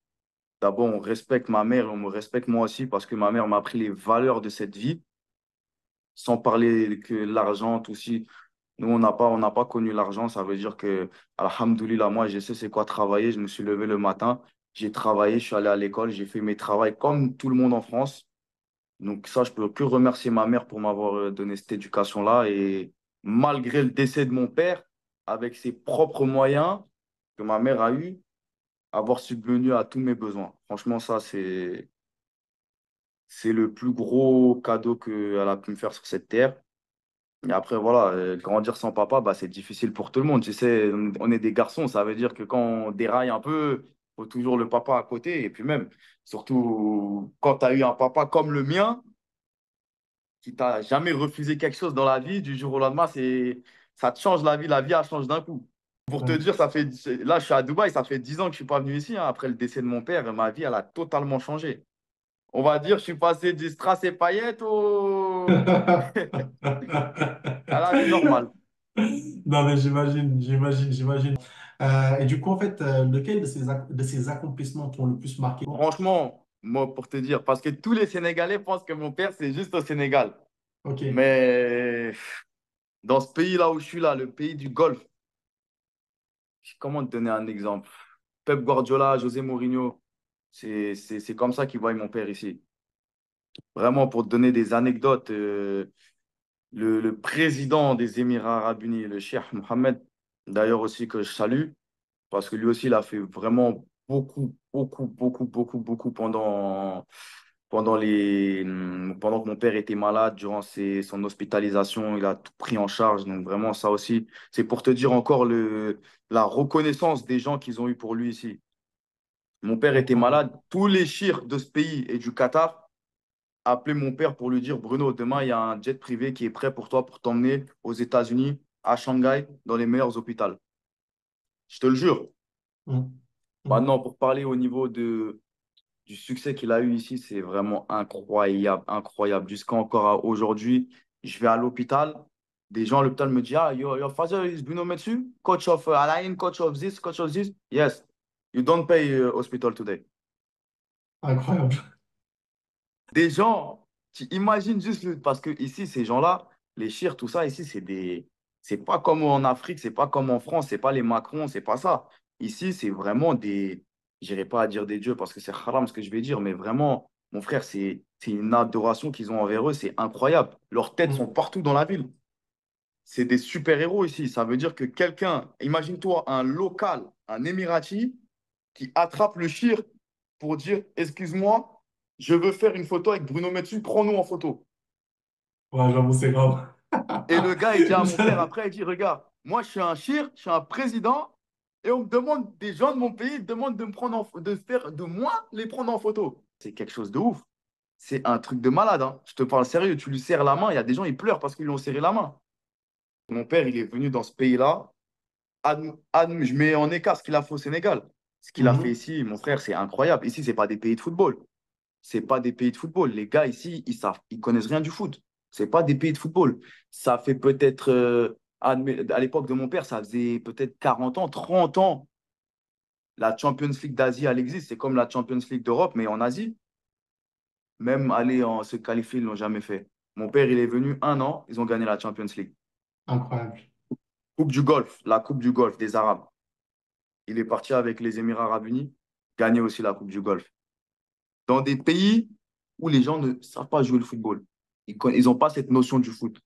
d'abord, on respecte ma mère et on me respecte moi aussi parce que ma mère m'a appris les valeurs de cette vie, sans parler que l'argent aussi. Nous, on n'a pas connu l'argent. Ça veut dire que, alhamdoulilah, moi, je sais c'est quoi travailler. Je me suis levé le matin, j'ai travaillé, je suis allé à l'école, j'ai fait mes travaux comme tout le monde en France. Donc ça, je peux que remercier ma mère pour m'avoir donné cette éducation-là. Et malgré le décès de mon père, avec ses propres moyens que ma mère a eu, avoir subvenu à tous mes besoins. Franchement, ça, c'est le plus gros cadeau qu'elle a pu me faire sur cette terre. Et après, voilà, grandir sans papa, bah, c'est difficile pour tout le monde. Tu sais, on est des garçons, ça veut dire que quand on déraille un peu, faut toujours le papa à côté. Et puis même, surtout quand tu as eu un papa comme le mien, qui t'a jamais refusé quelque chose dans la vie, du jour au lendemain, ça te change la vie, elle change d'un coup. Pour te Ouais. dire, là, je suis à Dubaï, ça fait 10 ans que je suis pas venu ici, hein. Après le décès de mon père, ma vie, elle a totalement changé. On va dire, je suis passé du strass et paillettes à la vie normale. Non, mais j'imagine. Et du coup, en fait, lequel de ces accomplissements t'ont le plus marqué? Franchement, moi, pour te dire, parce que tous les Sénégalais pensent que mon père, c'est juste au Sénégal. Ok. Mais dans ce pays-là où je suis là, le pays du golf, comment te donner un exemple? Pep Guardiola, José Mourinho, c'est comme ça qu'ils voient mon père ici. Vraiment, pour te donner des anecdotes, le président des Émirats Arabes Unis, le Cheikh Mohammed, d'ailleurs aussi que je salue, parce que lui aussi, il a fait vraiment beaucoup pendant que mon père était malade, durant son hospitalisation, il a tout pris en charge. Donc vraiment, ça aussi, c'est pour te dire encore la reconnaissance des gens qu'ils ont eu pour lui ici. Mon père était Incroyable. malade. Tous les chirs de ce pays et du Qatar appelaient mon père pour lui dire, Bruno, demain, il y a un jet privé qui est prêt pour toi pour t'emmener aux États-Unis, à Shanghai, dans les meilleurs hôpitaux. Je te le jure. Mm. Mm. Maintenant, pour parler au niveau du succès qu'il a eu ici, c'est vraiment incroyable, incroyable. Jusqu'à encore aujourd'hui, je vais à l'hôpital. Des gens à l'hôpital me disent, ah, your father is Bruno Metsu, coach of Al Ain, coach of this, coach of this. Yes, you don't pay hospital today. Incroyable. Des gens qui imaginent juste, parce que ici, ces gens-là, les chirs, tout ça, ici, c'est pas comme en Afrique, c'est pas comme en France, c'est pas les Macron, c'est pas ça. Ici, c'est vraiment j'irai pas à dire des dieux parce que c'est haram ce que je vais dire, mais vraiment, mon frère, c'est une adoration qu'ils ont envers eux, c'est incroyable. Leurs têtes sont Mm. partout dans la ville. C'est des super-héros ici. Ça veut dire que quelqu'un, imagine-toi un local, un Émirati, qui attrape le shir pour dire, excuse-moi, je veux faire une photo avec Bruno Metsu, prends-nous en photo. Ouais, j'avoue, c'est grave. Et le gars, il dit à mon père, après, il dit, regarde, moi, je suis un shir, je suis un président, et on me demande, des gens de mon pays demandent de me prendre de faire, de moi, les prendre en photo. C'est quelque chose de ouf. C'est un truc de malade, hein. Je te parle sérieux, tu lui serres la main, il y a des gens, ils pleurent parce qu'ils lui ont serré la main. Mon père, il est venu dans ce pays-là. Je mets en écart ce qu'il a fait au Sénégal. Ce qu'il a fait Mhm. ici, mon frère, c'est incroyable. Ici, c'est pas des pays de football. C'est pas des pays de football. Les gars ici, ils connaissent rien du foot. C'est pas des pays de football. Ça fait peut-être, à l'époque de mon père, ça faisait peut-être 40 ans, 30 ans. La Champions League d'Asie, elle existe. C'est comme la Champions League d'Europe, mais en Asie. Même aller se qualifier, ils l'ont jamais fait. Mon père, il est venu 1 an, ils ont gagné la Champions League. Incroyable. Coupe du Golfe, la Coupe du Golfe des Arabes. Il est parti avec les Émirats Arabes Unis, gagner aussi la Coupe du Golfe. Dans des pays où les gens ne savent pas jouer le football. Ils n'ont pas cette notion du foot.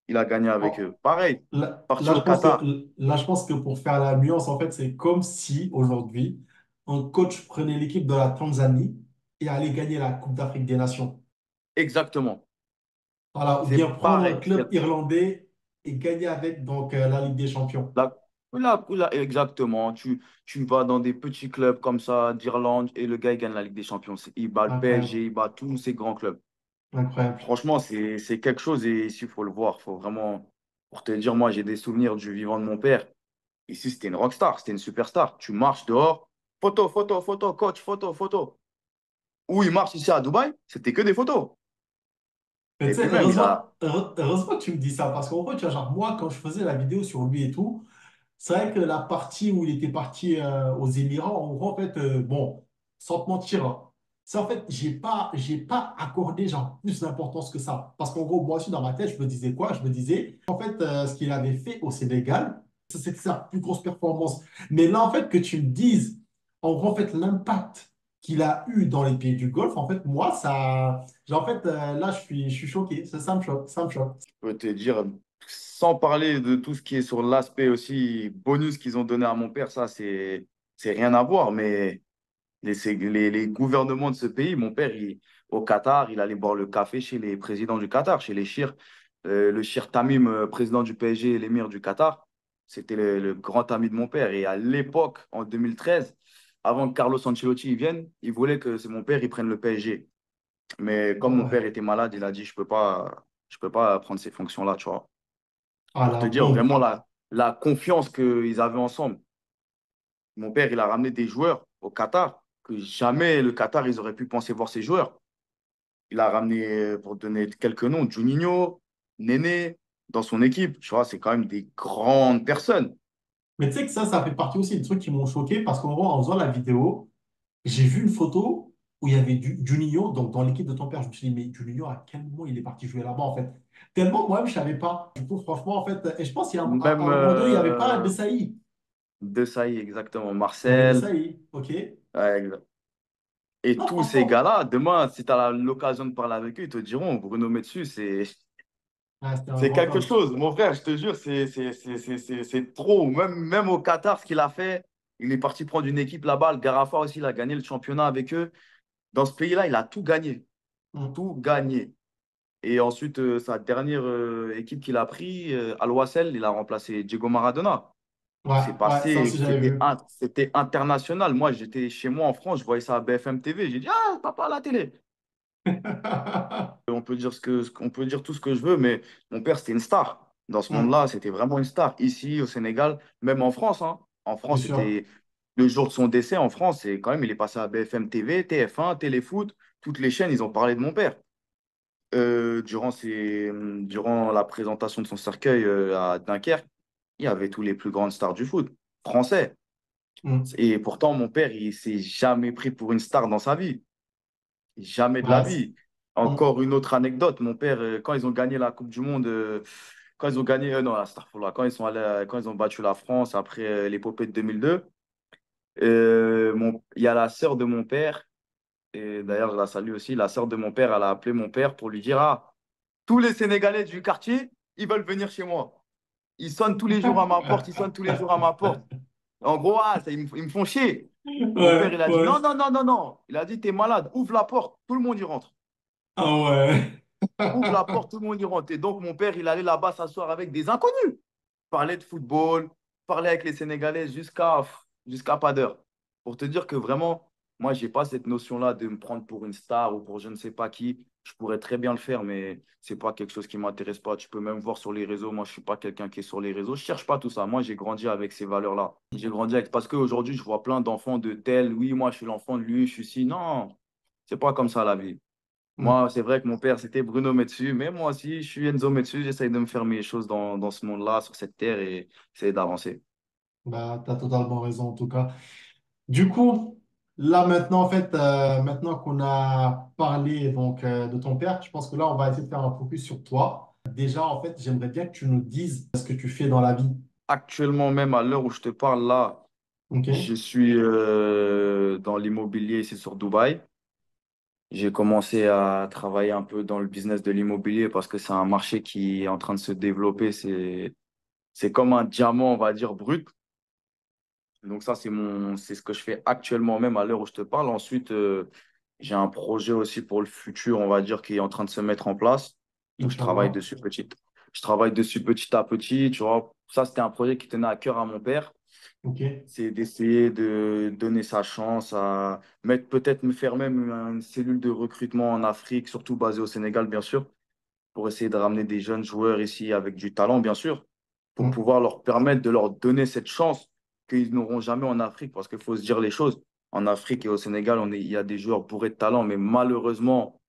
Il a gagné avec Oh, eux. Pareil, parti là, au Qatar. je pense que pour faire la nuance, en fait, c'est comme si aujourd'hui, un coach prenait l'équipe de la Tanzanie et allait gagner la Coupe d'Afrique des Nations. Exactement. Voilà, ou C'est bien prendre un pareil. club irlandais et gagner avec donc la Ligue des Champions. La- exactement. Tu vas dans des petits clubs comme ça d'Irlande et le gars il gagne la Ligue des Champions. Il bat le Incroyable, PSG, il bat tous ces grands clubs. incroyable. Franchement, c'est quelque chose et ici, il faut le voir. Faut vraiment, pour te dire, moi, j'ai des souvenirs du vivant de mon père. Ici, c'était une rockstar, c'était une superstar. Tu marches dehors, photo, photo, photo, coach, photo, photo. Où il marche ici à Dubaï, c'était que des photos. Mais tu Et sais, puis même, il a. heureusement que tu me dis ça, parce qu'en fait, tu vois, genre, moi, quand je faisais la vidéo sur lui et tout, c'est vrai que la partie où il était parti aux Émirats, en gros, en fait, bon, sans te mentir, hein, c'est en fait, j'ai pas accordé genre plus d'importance que ça. Parce qu'en gros, moi aussi, dans ma tête, je me disais quoi? Je me disais, en fait, ce qu'il avait fait au Sénégal, c'était sa plus grosse performance. Mais là, en fait, que tu me dises, en gros, en fait, l'impact qu'il a eu dans les pays du Golfe, en fait, moi, ça, genre, en fait, là, je suis choqué. Ça me choque, ça me choque. Je peux te dire, sans parler de tout ce qui est sur l'aspect aussi bonus qu'ils ont donné à mon père, ça, c'est rien à voir. Mais les gouvernements de ce pays, mon père, au Qatar, il allait boire le café chez les présidents du Qatar, chez les Chir. Le Chir Tamim, président du PSG et l'émir du Qatar, c'était le grand ami de mon père. Et à l'époque, en 2013, avant que Carlos Ancelotti il vienne, il voulait que c'est mon père il prenne le PSG. Mais Ah comme mon père ouais. était malade, il a dit, je peux pas prendre ces fonctions-là, tu vois. Ah Pour la te dire bombe. vraiment la confiance qu'ils avaient ensemble. Mon père, il a ramené des joueurs au Qatar, que jamais le Qatar, ils auraient pu penser voir ces joueurs. Il a ramené, pour donner quelques noms, Juninho, Néné, dans son équipe. Tu vois, c'est quand même des grandes personnes. Mais tu sais que ça fait partie aussi des trucs qui m'ont choqué parce qu'en gros, en faisant la vidéo, j'ai vu une photo où il y avait Juninho, donc dans l'équipe de ton père. Je me suis dit, mais Juninho, à quel moment il est parti jouer là-bas en fait? Tellement moi-même, je ne savais pas. Du coup, franchement, en fait, et je pense qu'à Même un moment donné, il n'y avait pas Desailly. De Sailly, exactement. Il y avait Marcel. Desailly, ok? Ouais, et Non, tous ces franchement, gars-là, demain, si tu as l'occasion de parler avec eux, ils te diront, Bruno Metsu, ah, c'était un c'est grand quelque homme. chose. Mon frère, je te jure, c'est trop. Même au Qatar, ce qu'il a fait, il est parti prendre une équipe là-bas. Le Garafa aussi, il a gagné le championnat avec eux. Dans ce pays-là, il a tout gagné. Hmm. Tout gagné. Et ensuite, sa dernière équipe qu'il a pris, Al Wassel, il a remplacé Diego Maradona. Ouais, C'est ouais, ça aussi passé, j'avais vu. c'était international. Moi, j'étais chez moi en France, je voyais ça à BFM TV. J'ai dit, ah, papa à la télé. On peut dire on peut dire tout ce que je veux, mais mon père, c'était une star. Dans ce Hmm. monde-là, c'était vraiment une star. Ici, au Sénégal, même en France, hein. En C'est France, sûr. c'était le jour de son décès. En France, c'est quand même, il est passé à BFM TV, TF1, Téléfoot. Toutes les chaînes, ils ont parlé de mon père. Durant la présentation de son cercueil à Dunkerque, il y avait tous les plus grandes stars du foot français. Hmm. Et pourtant, mon père, il s'est jamais pris pour une star dans sa vie. Jamais de la Ouais, vie. hmm. Encore une autre anecdote. Mon père, quand ils ont gagné la Coupe du Monde, quand ils ont gagné, non, astaghfirullah, quand ils sont allés, quand ils ont battu la France après l'épopée de 2002, il y a la sœur de mon père, et d'ailleurs, je la salue aussi, la sœur de mon père, elle a appelé mon père pour lui dire, ah, tous les Sénégalais du quartier, ils veulent venir chez moi. Ils sonnent tous les jours à ma porte, ils sonnent tous les jours à ma porte. En gros, ah, ils me font chier. Mon père, Ouais, il a dit, ouais. non, non, non, non, non. Il a dit, t'es malade, ouvre la porte, tout le monde y rentre. Ah ouais. Ouvre la porte, tout le monde y rentre. Et donc, mon père, il allait là-bas s'asseoir avec des inconnus. Parler de football, parler avec les Sénégalais jusqu'à pas d'heure. Pour te dire que vraiment, moi, j'ai pas cette notion-là de me prendre pour une star ou pour je ne sais pas qui. Je pourrais très bien le faire, mais c'est pas quelque chose qui m'intéresse pas. Tu peux même voir sur les réseaux. Moi, je suis pas quelqu'un qui est sur les réseaux. Je cherche pas tout ça. Moi, j'ai grandi avec ces valeurs-là. J'ai grandi avec parce qu'aujourd'hui, je vois plein d'enfants de tel. Oui, moi, je suis l'enfant de lui. Je suis si. Non, c'est pas comme ça la vie. Hmm. Moi, c'est vrai que mon père, c'était Bruno Metsu, mais moi aussi, je suis Enzo Metsu. J'essaye de me faire mes choses dans ce monde-là, sur cette terre, et essayer d'avancer. Bah, t'as totalement raison en tout cas. Du coup, là maintenant, en fait, maintenant qu'on a parlé donc de ton père, je pense que là, on va essayer de faire un focus sur toi. Déjà, en fait, j'aimerais bien que tu nous dises ce que tu fais dans la vie. Actuellement, même à l'heure où je te parle, là, je Ok? suis dans l'immobilier ici sur Dubaï. J'ai commencé à travailler un peu dans le business de l'immobilier parce que c'est un marché qui est en train de se développer. C'est comme un diamant, on va dire, brut. Donc ça, c'est ce que je fais actuellement même à l'heure où je te parle. Ensuite, j'ai un projet aussi pour le futur, on va dire, qui est en train de se mettre en place. Donc Inch'Allah. je travaille dessus petit à petit, tu vois. Ça, c'était un projet qui tenait à cœur à mon père. Ok? C'est d'essayer de donner sa chance à mettre, peut-être me faire même une cellule de recrutement en Afrique, surtout basée au Sénégal, bien sûr, pour essayer de ramener des jeunes joueurs ici avec du talent, bien sûr, pour Hmm. pouvoir leur permettre de leur donner cette chance qu'ils n'auront jamais en Afrique, parce qu'il faut se dire les choses. En Afrique et au Sénégal, il y a des joueurs bourrés de talent, mais malheureusement,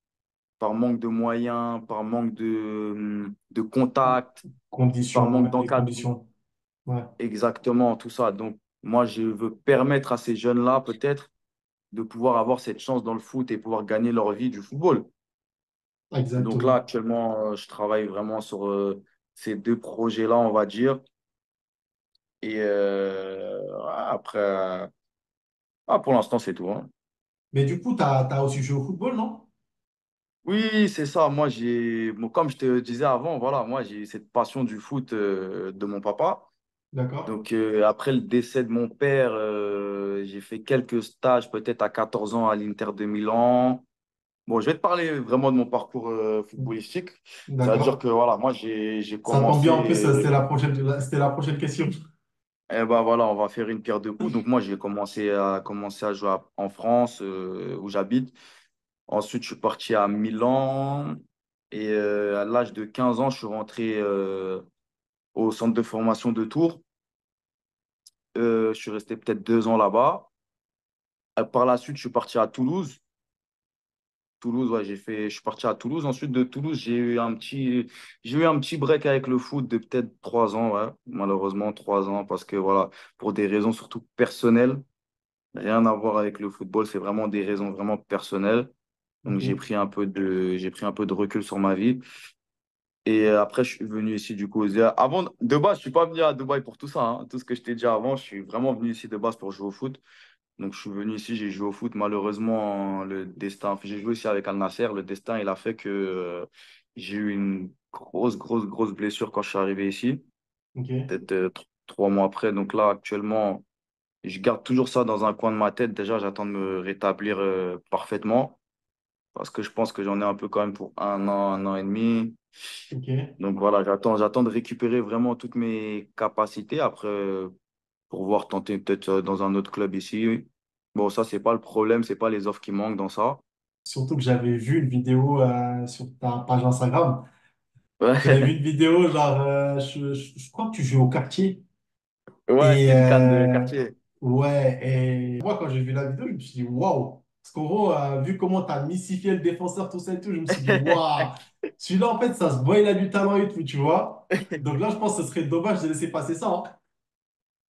par manque de moyens, par manque de contact, par Conditions, manque même les d'encadrement, conditions. Ouais, exactement, tout ça. Donc, moi, je veux permettre à ces jeunes-là, peut-être, de pouvoir avoir cette chance dans le foot et pouvoir gagner leur vie du football. Donc là, exactement. actuellement, je travaille vraiment sur ces deux projets-là, on va dire. Et ouais, après, pour l'instant, c'est tout, hein. Mais du coup, tu as aussi joué au football, non? Oui, c'est ça. Comme je te disais avant, voilà, moi, j'ai cette passion du foot de mon papa. D'accord. Donc, après le décès de mon père, j'ai fait quelques stages, peut-être à 14 ans à l'Inter de Milan. Bon, je vais te parler vraiment de mon parcours footballistique. C'est-à-dire D'accord. que, voilà, moi, j'ai Ça tombe bien, en plus, commencé. c'était la prochaine question. Eh ben voilà, on va faire une pierre deux coups. Donc moi, j'ai commencé à jouer en France, où j'habite. Ensuite, je suis parti à Milan. Et à l'âge de 15 ans, je suis rentré au centre de formation de Tours. Je suis resté peut-être 2 ans là-bas. Par la suite, je suis parti à Toulouse. Toulouse, ouais, je suis parti à Toulouse. Ensuite de Toulouse, j'ai eu un petit break avec le foot de peut-être 3 ans, ouais. Malheureusement, 3 ans, parce que voilà, pour des raisons surtout personnelles, rien à voir avec le football, c'est vraiment des raisons vraiment personnelles. Donc Ok. j'ai pris un peu de recul sur ma vie. Et après, je suis venu ici du coup. Avant, de base, je suis pas venu à Dubaï pour tout ça, hein. Tout ce que je t'ai dit avant, je suis vraiment venu ici de base pour jouer au foot. Donc, je suis venu ici, j'ai joué au foot. Malheureusement, le destin, enfin, j'ai joué ici avec Al Nasser. Le destin, il a fait que j'ai eu une grosse blessure quand je suis arrivé ici, Ok. peut-être 3 mois après. Donc là, actuellement, je garde toujours ça dans un coin de ma tête. Déjà, j'attends de me rétablir parfaitement parce que je pense que j'en ai un peu quand même pour un an et demi. Ok. Donc voilà, j'attends de récupérer vraiment toutes mes capacités après pour voir tenter peut-être dans un autre club ici. Bon, ça, c'est pas le problème, c'est pas les offres qui manquent dans ça. Surtout que j'avais vu une vidéo sur ta page Instagram. J'avais vu Ouais, une vidéo, genre, je crois que tu joues au quartier. ouais, Et c'était une canne de quartier. ouais, et moi, quand j'ai vu la vidéo, je me suis dit, waouh! Parce qu'en gros, vu comment tu as mystifié le défenseur, tout ça et tout, je me suis dit, waouh! Celui-là, en fait, ça se voit, il a du talent et tout, tu vois. Donc là, je pense que ce serait dommage de laisser passer ça, hein.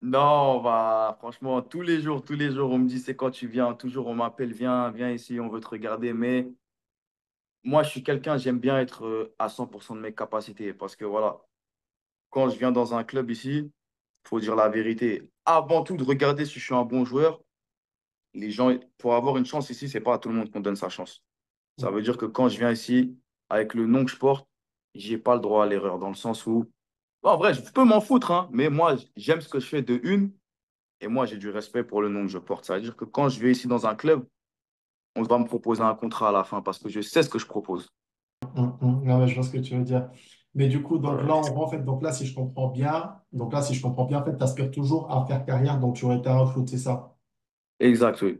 Non, bah, franchement, tous les jours, on me dit c'est quand tu viens, toujours on m'appelle, viens ici, on veut te regarder. Mais moi, je suis quelqu'un, j'aime bien être à 100% de mes capacités parce que voilà, quand je viens dans un club ici, faut dire la vérité. Avant tout, de regarder si je suis un bon joueur. Les gens, pour avoir une chance ici, c'est pas à tout le monde qu'on donne sa chance. Ça veut dire que quand je viens ici, avec le nom que je porte, j'ai pas le droit à l'erreur, dans le sens où, bon, en vrai, je peux m'en foutre, hein, mais moi, j'aime ce que je fais de une, et moi, j'ai du respect pour le nom que je porte. Ça veut dire que quand je vais ici dans un club, on va me proposer un contrat à la fin, parce que je sais ce que je propose. Non, mais je vois ce que tu veux dire. Mais du coup, donc Voilà. là, en fait, donc là, si je comprends bien, en fait, tu aspires toujours à faire carrière, donc tu aurais été un foot, c'est ça? Exact, oui.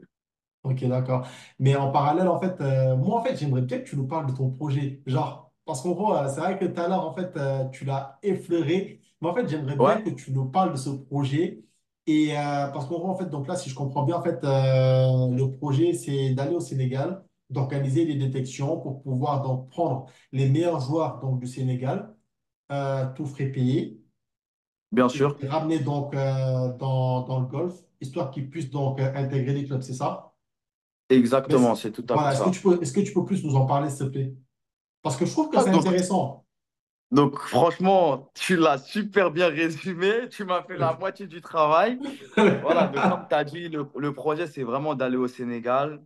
Ok, d'accord. Mais en parallèle, en fait, moi, en fait, j'aimerais bien que tu nous parles de ton projet. Genre, parce qu'en gros, c'est vrai que tout à l'heure, en fait, tu l'as effleuré. Mais en fait, j'aimerais bien Ouais, que tu nous parles de ce projet. Et parce qu'en gros, en fait, donc là, si je comprends bien, en fait, le projet, c'est d'aller au Sénégal, d'organiser des détections pour pouvoir donc prendre les meilleurs joueurs donc, du Sénégal, tout frais payé, bien et sûr. les ramener donc dans le golf, histoire qu'ils puissent donc intégrer les clubs, c'est ça? Mais Exactement, c'est tout à fait voilà, ça. est-ce que tu peux plus nous en parler, s'il te plaît? Parce que je trouve que Ah, c'est intéressant. donc, franchement, tu l'as super bien résumé. Tu m'as fait la moitié du travail. Voilà, donc comme tu as dit, le projet, c'est vraiment d'aller au Sénégal,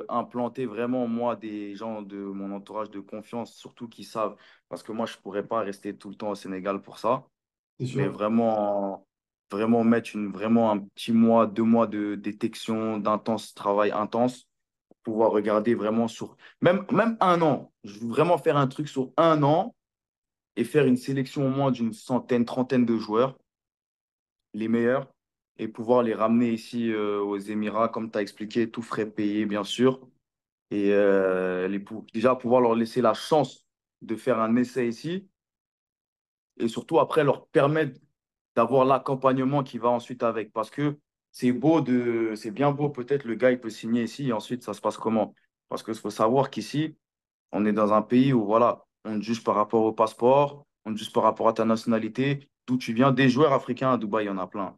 implanter vraiment, moi, des gens de mon entourage de confiance, surtout qui savent, parce que moi, je ne pourrais pas rester tout le temps au Sénégal pour ça, C'est mais sûr. vraiment mettre vraiment un petit mois, 2 mois de détection, d'intense travail intense, pour pouvoir regarder vraiment sur, même un an. Je veux vraiment faire un truc sur un an et faire une sélection au moins d'une centaine, trentaine de joueurs les meilleurs, et pouvoir les ramener ici aux Émirats, comme tu as expliqué, tout frais payé, bien sûr. Et déjà pouvoir leur laisser la chance de faire un essai ici, et surtout après leur permettre d'avoir l'accompagnement qui va ensuite avec. Parce que c'est bien beau, peut-être le gars, il peut signer ici, et ensuite, ça se passe comment? Parce qu'il faut savoir qu'ici, on est dans un pays où, voilà, on te juge par rapport au passeport, on te juge par rapport à ta nationalité, d'où tu viens. Des joueurs africains à Dubaï, il y en a plein.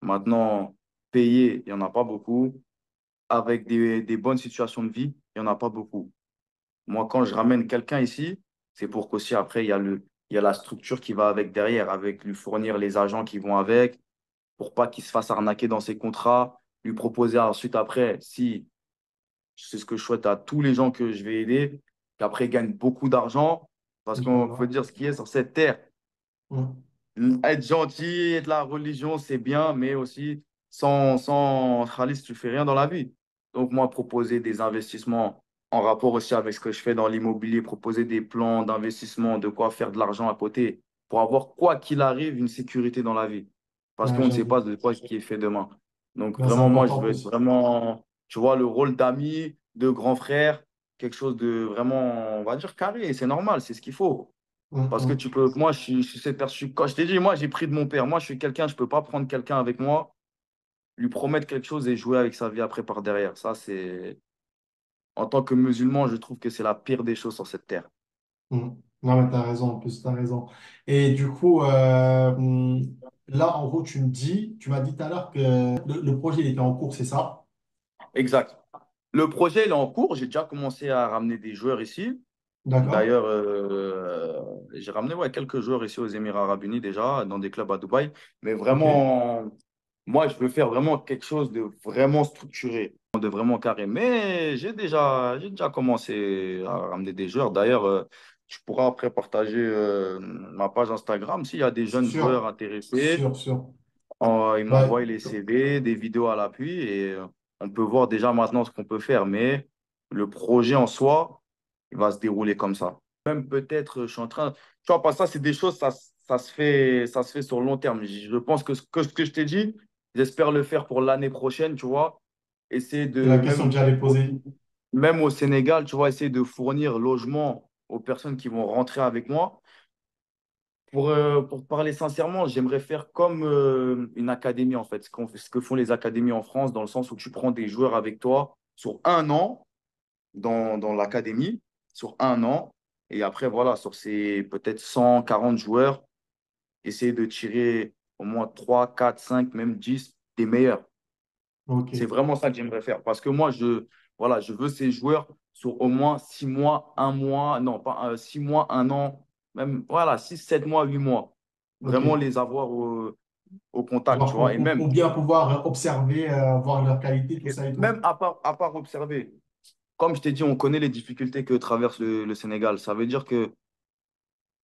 Maintenant, payés, il n'y en a pas beaucoup. Avec des bonnes situations de vie, il n'y en a pas beaucoup. Moi, quand je ramène quelqu'un ici, c'est pour qu'aussi après, il y a la structure qui va avec derrière, avec lui fournir les agents qui vont avec, pour pas qu'il se fasse arnaquer dans ses contrats, lui proposer ensuite après, si c'est ce que je souhaite à tous les gens que je vais aider, qu'après ils gagnent beaucoup d'argent, parce qu'on faut Inch'Allah. dire ce qui est sur cette terre. Mm. Être gentil, être la religion, c'est bien, mais aussi sans Khalis, tu fais rien dans la vie. Donc, moi, proposer des investissements en rapport aussi avec ce que je fais dans l'immobilier, proposer des plans d'investissement, de quoi faire de l'argent à côté, pour avoir, quoi qu'il arrive, une sécurité dans la vie. parce Ouais, qu'on ne sait j'avoue. pas de quoi qui est fait demain. Donc Ben, c'est vraiment, moi, important je en veux être plus. vraiment, tu vois, le rôle d'ami, de grand frère, quelque chose de vraiment, on va dire, carré. Et c'est normal, c'est ce qu'il faut. Parce que Mhm. tu peux, moi, je suis cette personne, quand je t'ai dit, moi, j'ai pris de mon père. Moi, je suis quelqu'un, je ne peux pas prendre quelqu'un avec moi, lui promettre quelque chose et jouer avec sa vie après par derrière. Ça, c'est, en tant que musulman, je trouve que c'est la pire des choses sur cette terre. Non, mais t'as raison, en plus, t'as raison. Et du coup, là, en gros, tu m'as dit tout à l'heure que le projet il était en cours, c'est ça? Exact. Le projet, il est en cours. J'ai déjà commencé à ramener des joueurs ici. D'accord? D'ailleurs, j'ai ramené ouais, quelques joueurs ici aux Émirats Arabes Unis déjà, dans des clubs à Dubaï. Mais Ok. vraiment, moi, je veux faire vraiment quelque chose de vraiment structuré, de vraiment carré. Mais j'ai déjà commencé à ramener des joueurs. D'ailleurs, tu pourras après partager ma page Instagram. S'il y a des jeunes joueurs Sûr, intéressés, sûr, sûr. ils Bah, m'envoient les CV, des vidéos à l'appui et on peut voir déjà maintenant ce qu'on peut faire. Mais le projet en soi, il va se dérouler comme ça. Même peut-être, je suis en train. Tu vois, pas ça, c'est des choses, ça se fait sur le long terme. Je pense que ce que je t'ai dit, j'espère le faire pour l'année prochaine, tu vois. Essayer c'est de, la question que j'allais poser. même au Sénégal, tu vois, essayer de fournir logement aux personnes qui vont rentrer avec moi. Pour parler sincèrement, j'aimerais faire comme une académie, en fait, ce que font les académies en France, dans le sens où tu prends des joueurs avec toi sur un an dans l'académie, sur un an. Et après, voilà, sur ces peut-être 140 joueurs, essayer de tirer au moins 3 4 5 même 10 des meilleurs. Ok, C'est vraiment ça que j'aimerais faire. Parce que moi, voilà, je veux ces joueurs sur au moins 6 mois, un mois, non, pas 6 mois, un an, même, voilà, 6 7 mois, 8 mois. Vraiment ok. les avoir au contact, Genre tu vois. Et pour bien pouvoir observer, voir leur qualité, tout ça et tout. même à part observer, comme je t'ai dit, on connaît les difficultés que traverse le Sénégal. Ça veut dire que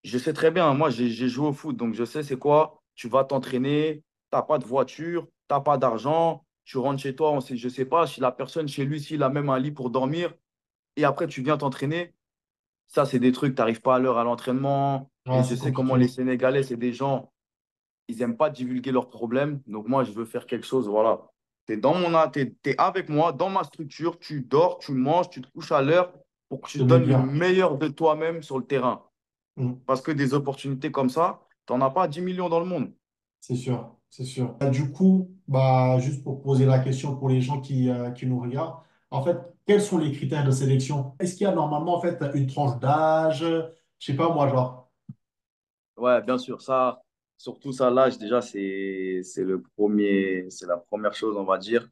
je sais très bien, moi j'ai joué au foot, donc je sais c'est quoi. Tu vas t'entraîner, tu n'as pas de voiture, tu n'as pas d'argent, tu rentres chez toi, je ne sais pas si la personne chez lui, s'il a même un lit pour dormir, et après tu viens t'entraîner. Ça, c'est des trucs, tu n'arrives pas à l'heure à l'entraînement. Et Ouais, je c'est sais comment les compliqué. Sénégalais, c'est des gens, ils n'aiment pas divulguer leurs problèmes. Donc moi, je veux faire quelque chose, voilà. T'es avec moi, dans ma structure, tu dors, tu manges, tu te couches à l'heure pour que Je tu te mets donnes le bien. meilleur de toi-même sur le terrain. Mm. Parce que des opportunités comme ça, tu n'en as pas 10 millions dans le monde. C'est sûr, c'est sûr. Du coup, bah, juste pour poser la question pour les gens qui nous regardent, en fait, quels sont les critères de sélection? Est-ce qu'il y a normalement en fait une tranche d'âge? Je sais pas moi, genre. Ouais, bien sûr, ça, surtout ça, l'âge, déjà, c'est la première chose, on va dire.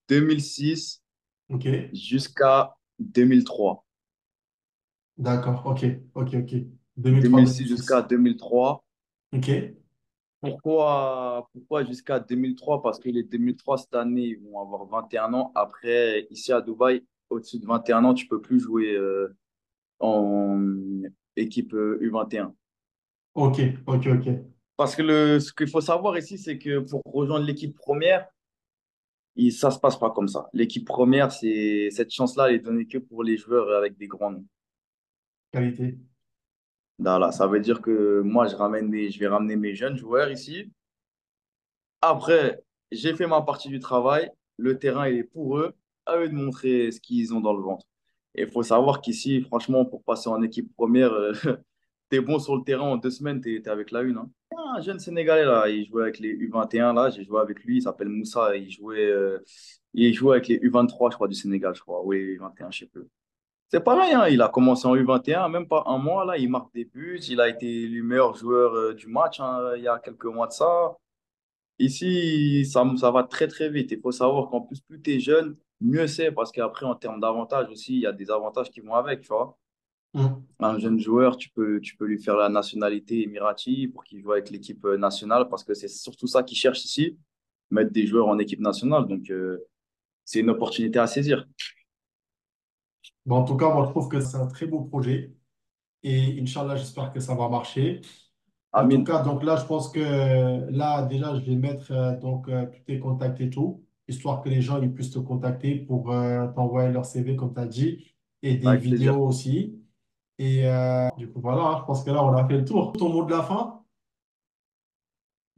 2006 Ok, jusqu'à 2003. d'accord, ok, ok, ok. 2006 jusqu'à 2003-2006. 2003. Ok, Pourquoi jusqu'à 2003? Parce que les 2003, cette année, ils vont avoir 21 ans. Après, ici à Dubaï, au-dessus de 21 ans, tu peux plus jouer en équipe U21. ok, ok, ok. Parce que ce qu'il faut savoir ici, c'est que pour rejoindre l'équipe première, ça se passe pas comme ça. L'équipe première, cette chance-là, elle est donnée que pour les joueurs avec des grands noms. Qualité. Voilà, ça veut dire que moi, je vais ramener mes jeunes joueurs ici. Après, j'ai fait ma partie du travail. Le terrain, il est pour eux. À eux de montrer ce qu'ils ont dans le ventre. Et il faut savoir qu'ici, franchement, pour passer en équipe première, t'es bon sur le terrain en 2 semaines, t'es avec la une. Hein. Un jeune Sénégalais, là, il jouait avec les U21, là, j'ai joué avec lui, il s'appelle Moussa, il jouait avec les U23, je crois, du Sénégal, je crois. Oui, U21, je sais plus. C'est pareil, hein, il a commencé en U21, même pas un mois, là, il marque des buts, il a été le meilleur joueur du match hein, il y a quelques mois de ça. Ici, ça va très très vite. Il faut savoir qu'en plus, plus tu es jeune, mieux c'est parce qu'après, en termes d'avantages aussi, il y a des avantages qui vont avec, tu vois. Mm. Un jeune joueur, tu peux lui faire la nationalité émirati pour qu'il joue avec l'équipe nationale parce que c'est surtout ça qu'ils cherchent ici, mettre des joueurs en équipe nationale. Donc, c'est une opportunité à saisir. Bon, en tout cas, moi, je trouve que c'est un très beau projet. Et Inch'Allah, j'espère que ça va marcher. En tout Amine, cas, donc là, je pense que là, déjà, je vais mettre tous tes contacts et tout, histoire que les gens ils puissent te contacter pour t'envoyer leur CV, comme tu as dit, et des avec plaisir. vidéos aussi. Et du coup, voilà, hein, je pense que là, on a fait le tour. Ton mot de la fin?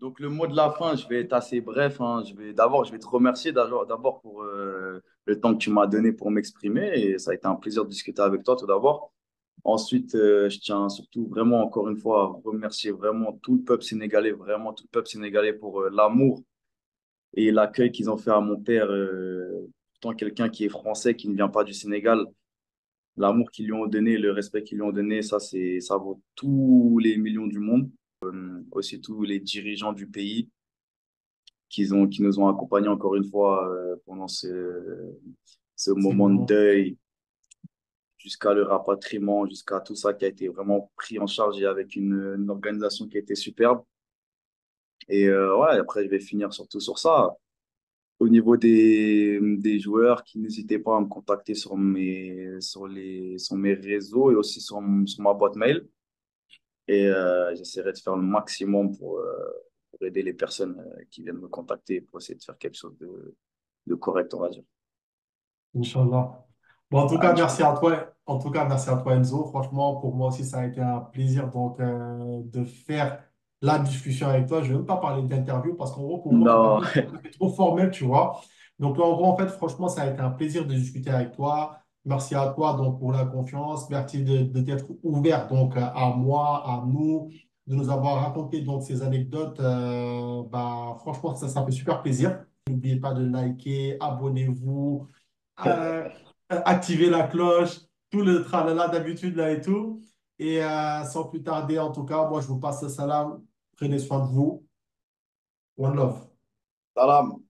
Donc, le mot de la fin, je vais être assez bref, hein. Je vais te remercier d'abord pour le temps que tu m'as donné pour m'exprimer. Et ça a été un plaisir de discuter avec toi tout d'abord. Ensuite, je tiens surtout vraiment, encore une fois, à remercier vraiment tout le peuple sénégalais, vraiment tout le peuple sénégalais pour l'amour et l'accueil qu'ils ont fait à mon père. Pourtant, quelqu'un qui est français, qui ne vient pas du Sénégal, l'amour qu'ils lui ont donné, le respect qu'ils lui ont donné, ça vaut tous les millions du monde. Aussi tous les dirigeants du pays qui nous ont accompagnés encore une fois pendant ce C'est moment de bon. deuil, jusqu'à le rapatriement, jusqu'à tout ça qui a été vraiment pris en charge et avec une organisation qui a été superbe. Et ouais, après, je vais finir surtout sur ça. Au niveau des joueurs, qui n'hésitaient pas à me contacter sur mes réseaux et aussi sur ma boîte mail. Et j'essaierai de faire le maximum pour aider les personnes qui viennent me contacter pour essayer de faire quelque chose de correct, on va dire. Inch'Allah. Bon, en tout Ah, cas, merci Inch'Allah. à toi. En tout cas, merci à toi, Enzo. Franchement, pour moi aussi, ça a été un plaisir donc, de faire la discussion avec toi. Je ne vais même pas parler d'interview parce qu'en gros, pour moi, Non, interview, c'est trop formel, tu vois. Donc, là, en gros, en fait, franchement, ça a été un plaisir de discuter avec toi. Merci à toi donc, pour la confiance. Merci de t'être ouvert donc, à moi, à nous, de nous avoir raconté donc, ces anecdotes. Bah, franchement, ça fait super plaisir. N'oubliez pas de liker, abonnez-vous, euh, activer la cloche, tout le tralala d'habitude là et tout. Et sans plus tarder, en tout cas, moi je vous passe le salam. Prenez soin de vous. One love. salam.